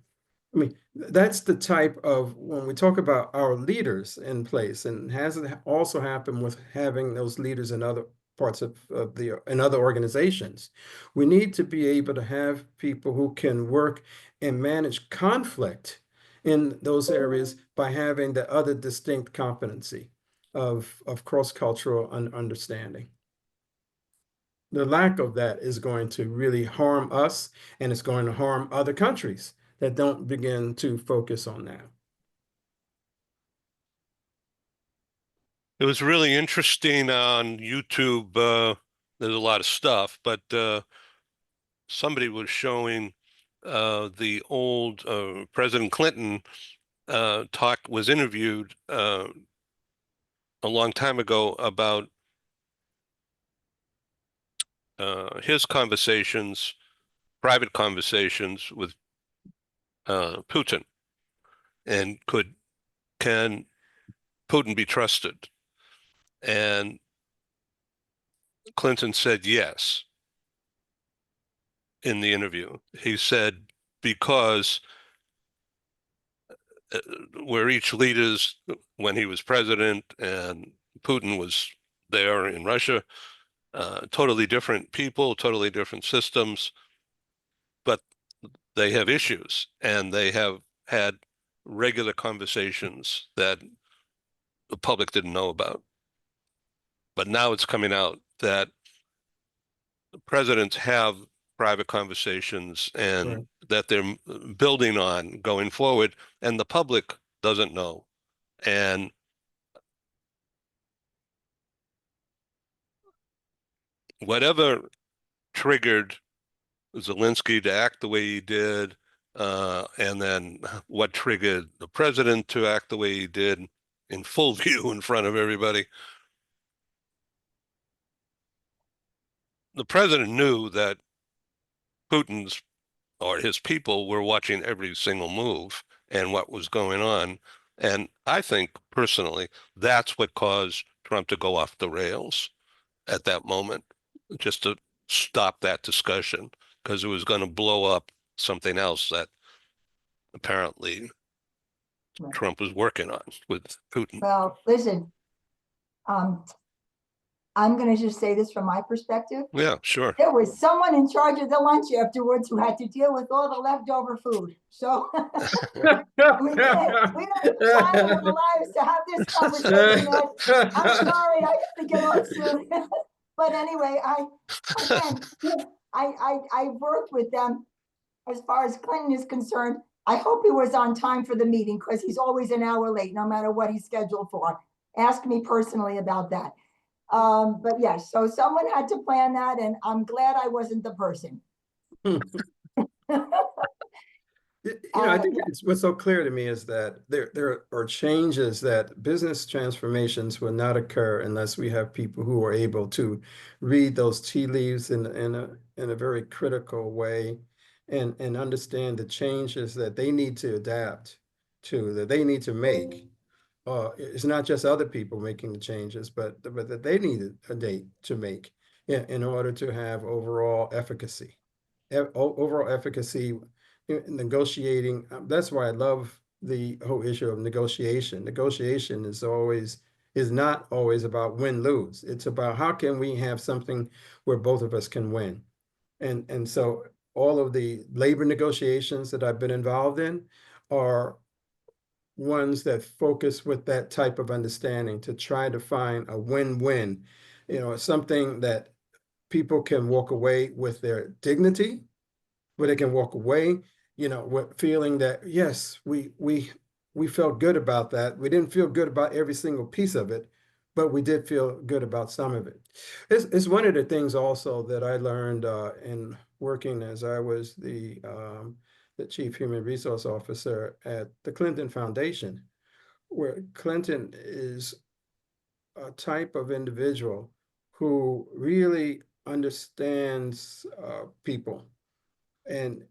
I mean, that's the type of, when we talk about our leaders in place, and has it also happened with having those leaders in other parts of in other organizations, we need to be able to have people who can work and manage conflict in those areas by having the other distinct competency of cross-cultural understanding. The lack of that is going to really harm us, and it's going to harm other countries that don't begin to focus on that. It was really interesting on YouTube. There's a lot of stuff, but somebody was showing the old President Clinton was interviewed a long time ago about his conversations, private conversations with Putin, and can Putin be trusted? And Clinton said yes in the interview. He said, because we're each leaders when he was president and Putin was there in Russia, totally different people, totally different systems, but they have issues, and they have had regular conversations that the public didn't know about. But now it's coming out that presidents have private conversations and Right. that they're building on going forward, and the public doesn't know. And whatever triggered Zelensky to act the way he did, and then what triggered the president to act the way he did in full view in front of everybody, the president knew that Putin's or his people were watching every single move and what was going on. And I think personally, that's what caused Trump to go off the rails at that moment, just to stop that discussion, because it was going to blow up something else that apparently Right. Trump was working on with Putin. Well, listen, um, I'm going to just say this from my perspective. Yeah, sure. There was someone in charge of the lunch afterwards who had to deal with all the leftover food. So we don't have time in our lives to have this conversation, Ed. I'm sorry, I got to get off soon. But anyway, I worked with them as far as Clinton is concerned. I hope he was on time for the meeting because he's always an hour late, no matter what he's scheduled for. Ask me personally about that. But yes, so someone had to plan that, and I'm glad I wasn't the person. I think what's so clear to me is that there are changes that business transformations will not occur unless we have people who are able to read those tea leaves in a very critical way and understand the changes that they need to adapt to, that they need to make. It's not just other people making the changes, but that they need a date to make in order to have overall efficacy. Overall efficacy negotiating. That's why I love the whole issue of negotiation. Negotiation is not always about win-lose. It's about how can we have something where both of us can win. And so all of the labor negotiations that I've been involved in are ones that focus with that type of understanding to try to find a win-win, something that people can walk away with their dignity, where they can walk away, with feeling that, yes, we felt good about that. We didn't feel good about every single piece of it, but we did feel good about some of it. It's one of the things also that I learned in working as I was the Chief Human Resource Officer at the Clinton Foundation, where Clinton is a type of individual who really understands people and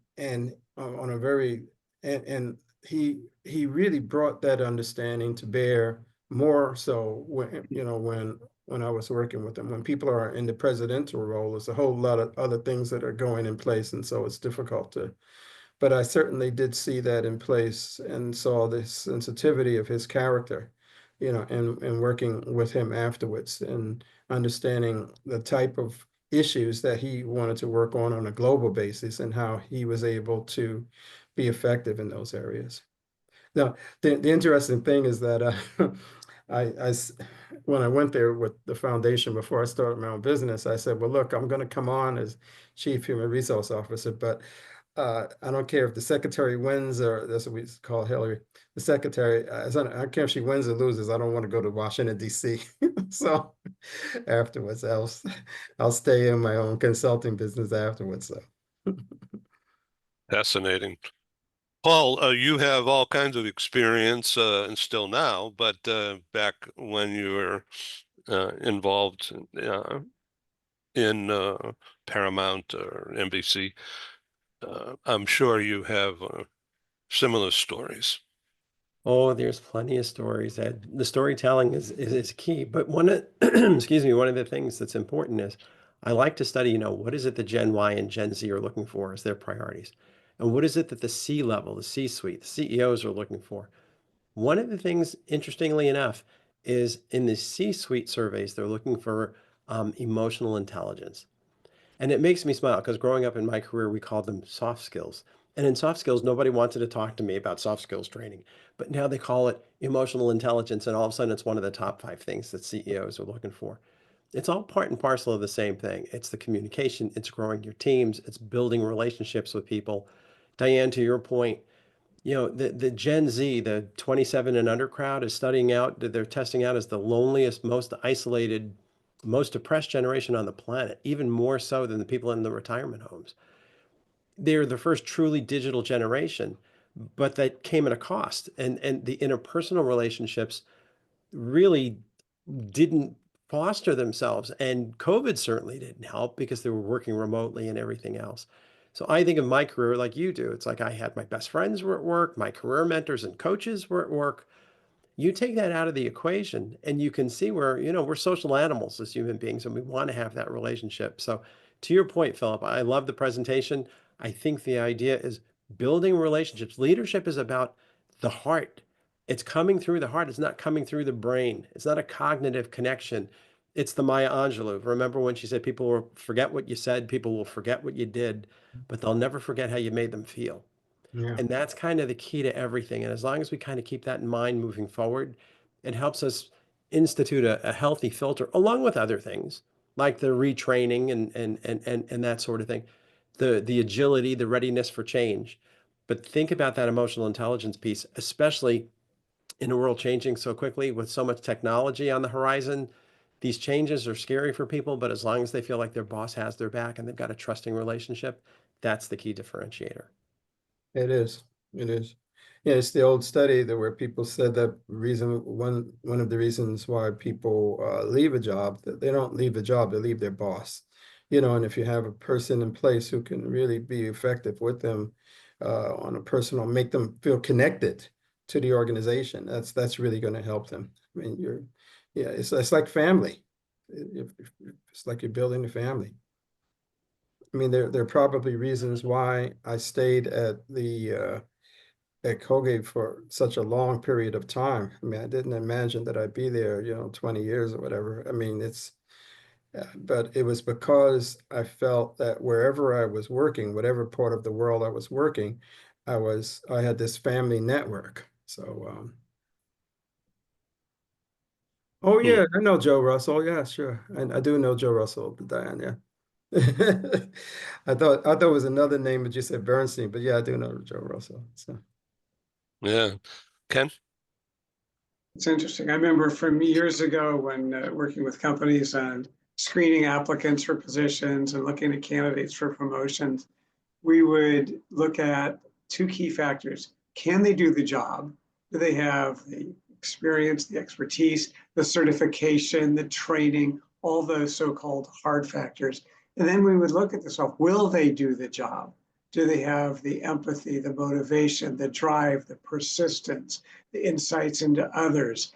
on a very and he really brought that understanding to bear more so when I was working with them. When people are in the presidential role, there's a whole lot of other things that are going in place, and so it's difficult to. But I certainly did see that in place and saw the sensitivity of his character, and working with him afterwards and understanding the type of issues that he wanted to work on a global basis and how he was able to be effective in those areas. Now, the interesting thing is that when I went there with the foundation before I started my own business, I said, well, look, I'm going to come on as Chief Human Resource Officer, but I don't care if the secretary wins, or that's what we call Hillary, the secretary. I don't care if she wins or loses. I don't want to go to Washington, D.C. So afterwards, I'll stay in my own consulting business afterwards. So. Fascinating. Paul, you have all kinds of experience and still now, but back when you were involved in Paramount or NBC, I'm sure you have similar stories. Oh, there's plenty of stories. The storytelling is key. But one of excuse me, one of the things that's important is I like to study, what is it that Gen Y and Gen Z are looking for as their priorities? And what is it that the C-level, the C-suite, the CEOs are looking for? One of the things, interestingly enough, is in the C-suite surveys, they're looking for emotional intelligence. And it makes me smile because growing up in my career, we called them soft skills. And in soft skills, nobody wanted to talk to me about soft skills training. But now they call it emotional intelligence. And all of a sudden, it's one of the top 5 things that CEOs are looking for. It's all part and parcel of the same thing. It's the communication, it's growing your teams, it's building relationships with people. Dianne, to your point, the Gen Z, the 27 and under crowd is studying out, they're testing out as the loneliest, most isolated, most depressed generation on the planet, even more so than the people in the retirement homes. They're the first truly digital generation, but that came at a cost. And the interpersonal relationships really didn't foster themselves. And COVID certainly didn't help because they were working remotely and everything else. So I think of my career like you do. It's like I had my best friends were at work, my career mentors and coaches were at work. You take that out of the equation and you can see where, we're social animals as human beings and we want to have that relationship. So to your point, Philip, I love the presentation. I think the idea is building relationships. Leadership is about the heart. It's coming through the heart. It's not coming through the brain. It's not a cognitive connection. It's the Maya Angelou. Remember when she said people will forget what you said, people will forget what you did, but they'll never forget how you made them feel. Yeah. And that's kind of the key to everything. And as long as we kind of keep that in mind moving forward, it helps us institute a healthy filter along with other things like the retraining and that sort of thing, the agility, the readiness for change. But think about that emotional intelligence piece, especially in a world changing so quickly with so much technology on the horizon. These changes are scary for people, but as long as they feel like their boss has their back and they've got a trusting relationship, that's the key differentiator. It is. It is. Yeah, it's the old study that where people said that one of the reasons why people leave a job, that they don't leave the job, they leave their boss. You know, and if you have a person in place who can really be effective with them on a personal, make them feel connected to the organization, that's really going to help them. I mean, yeah, it's like family. It's like you're building a family. I mean, there are probably reasons why I stayed at Colgate for such a long period of time. I mean, I didn't imagine that I'd be there, 20 years or whatever. I mean, but it was because I felt that wherever I was working, whatever part of the world I was working, I had this family network. So, oh Hmm. yeah, I know Joe Russell. Yeah, sure. I do know Joe Russell, Diane, yeah. I thought it was another name, but you said Bernstein, but yeah, I do know Joe Russell. So Yeah. Ken? It's interesting. I remember from years ago when working with companies on screening applicants for positions and looking at candidates for promotions, we would look at two key factors. Can they do the job? Do they have the experience, the expertise, the certification, the training, all those so-called hard factors? And then we would look at this, will they do the job? Do they have the empathy, the motivation, the drive, the persistence, the insights into others?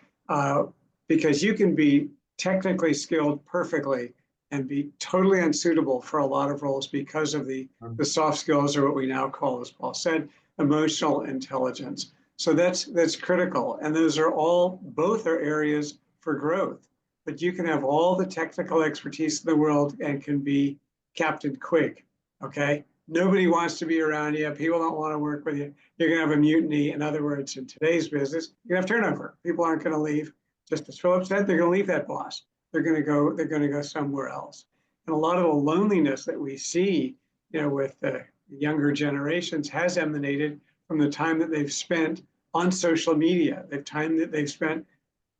Because you can be technically skilled perfectly and be totally unsuitable for a lot of roles because of the soft skills, or what we now call, as Paul said, emotional intelligence. So that's critical. And those are both are areas for growth. But you can have all the technical expertise in the world and can be Captain Quig, okay? Nobody wants to be around you. People don't want to work with you. You're going to have a mutiny. In other words, in today's business, you're going to have turnover. People aren't going to leave. Just as Philip said, they're going to leave that boss. They're going to go somewhere else. And a lot of the loneliness that we see, with the younger generations has emanated from the time that they've spent on social media, the time that they've spent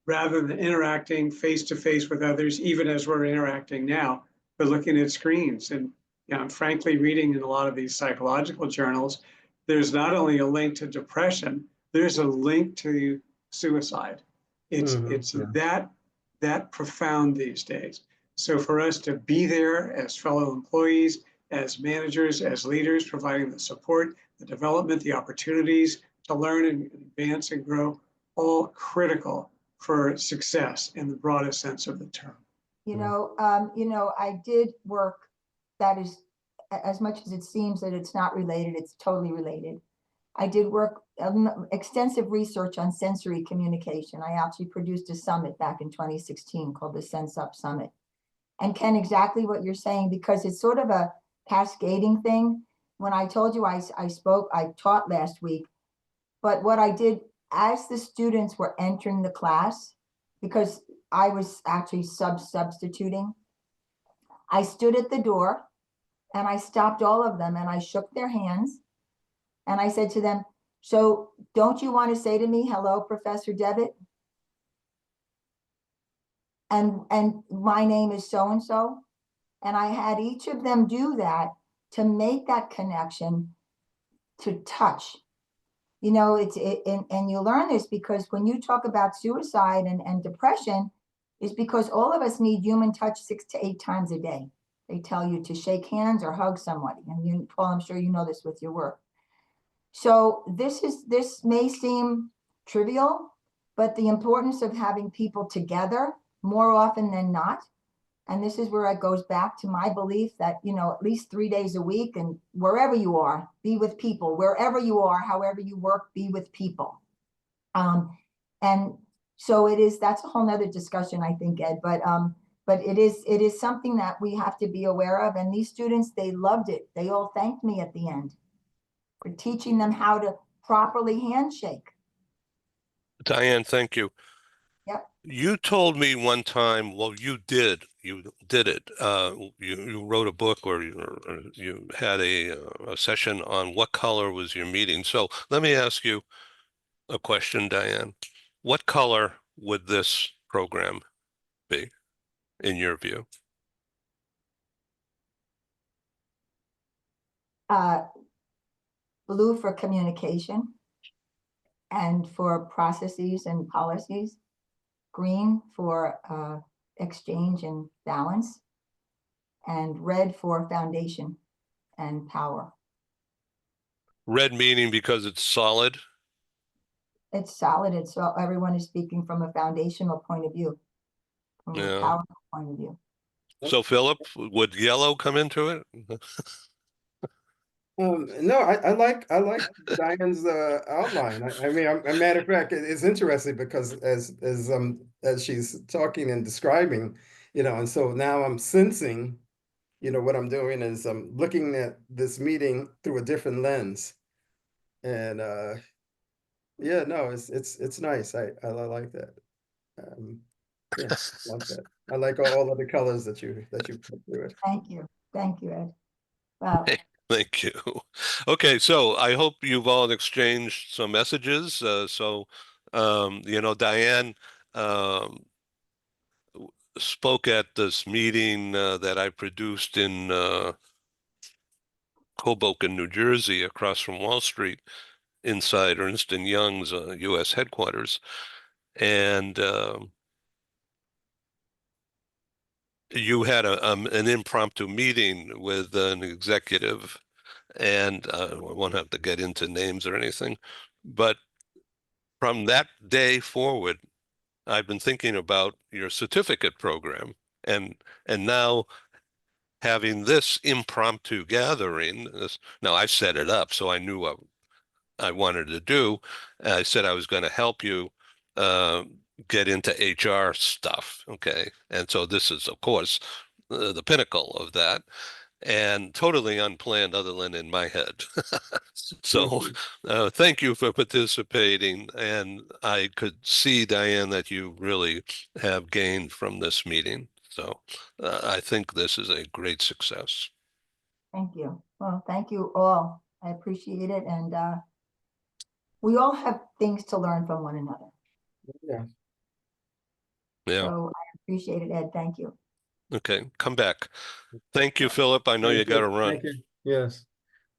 rather than interacting face to face with others, even as we're interacting now, but looking at screens. And I'm frankly reading in a lot of these psychological journals, there's not only a link to depression, there's a link to suicide. It's yeah. that profound these days. So for us to be there as fellow employees, as managers, as leaders, providing the support, the development, the opportunities to learn and advance and grow, all critical for success in the broadest sense of the term. I did work that is, as much as it seems that it's not related, it's totally related. I did work extensive research on sensory communication. I actually produced a summit back in 2016 called the Sense Up Summit. And Ken, exactly what you're saying, because it's sort of a cascading thing. When I told you I taught last week, but what I did as the students were entering the class, because I was actually substituting, I stood at the door and I stopped all of them and I shook their hands and I said to them, so don't you want to say to me, hello, Professor Devitt? And my name is so-and-so. And I had each of them do that to make that connection to touch. And you learn this because when you talk about suicide and depression, is because all of us need human touch 6 to 8 times a day. They tell you to shake hands or hug somebody. And Paul, I'm sure you know this with your work. So this may seem trivial, but the importance of having people together more often than not. And this is where it goes back to my belief that, at least 3 days a week, and wherever you are, be with people. Wherever you are, however you work, be with people. And so that's a whole nother discussion, I think, Ed. But But it is something that we have to be aware of. And these students, they loved it. They all thanked me at the end for teaching them how to properly handshake. Dianne, thank you. Yep. You told me one time, well, you did it. You wrote a book, or you had a session on what color was your meeting. So let me ask you a question, Dianne. What color would this program be, in your view? Blue for communication and for processes and policies. Green for exchange and balance. And red for foundation and power. Red meaning because it's solid? It's solid. It's all, everyone is speaking from a foundational point of view, from a Yeah. powerful point of view. So Philip, would yellow come into it? No, I like Diane's outline. I mean, a matter of fact, it's interesting because as she's talking and describing, you know, and so now I'm sensing, you know, what I'm doing is I'm looking at this meeting through a different lens, and yeah, no, it's nice. I like that. Yeah, I like that. I like all of the colors that you put through it. Thank you, Ed. Well, Thank you. Okay, so I hope you've all exchanged some messages. You know, Dianne spoke at this meeting that I produced in Hoboken, New Jersey, across from Wall Street, inside Ernst & Young's U.S. headquarters. And you had an impromptu meeting with an executive, and I won't have to get into names or anything, but from that day forward, I've been thinking about your certificate program, and now having this impromptu gathering. Now I set it up, so I knew what I wanted to do. I said I was going to help you uh, get into HR stuff. Okay, and so this is, of course, the pinnacle of that, and totally unplanned, other than in my head. So thank you for participating. And I could see, Dianne, that you really have gained from this meeting. So I think this is a great success. thank you. Well, thank you all. I appreciate it. And we all have things to learn from one another. Yeah. Yeah. So I appreciate it, Ed. Thank you. Okay. Come back. Thank you, Philip. I know you got to run. Thank you. Yes.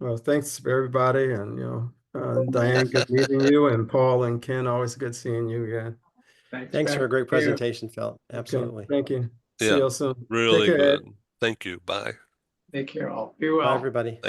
Well, thanks for everybody, and you know, Dianne, good meeting you, and Paul and Ken, always good seeing you again. Thanks for a great presentation, Phil. Okay, Absolutely. thank you. See Yeah, you all soon. Take really care, Ed. good. Thank you. Bye. Take care all. Be Bye, well. everybody.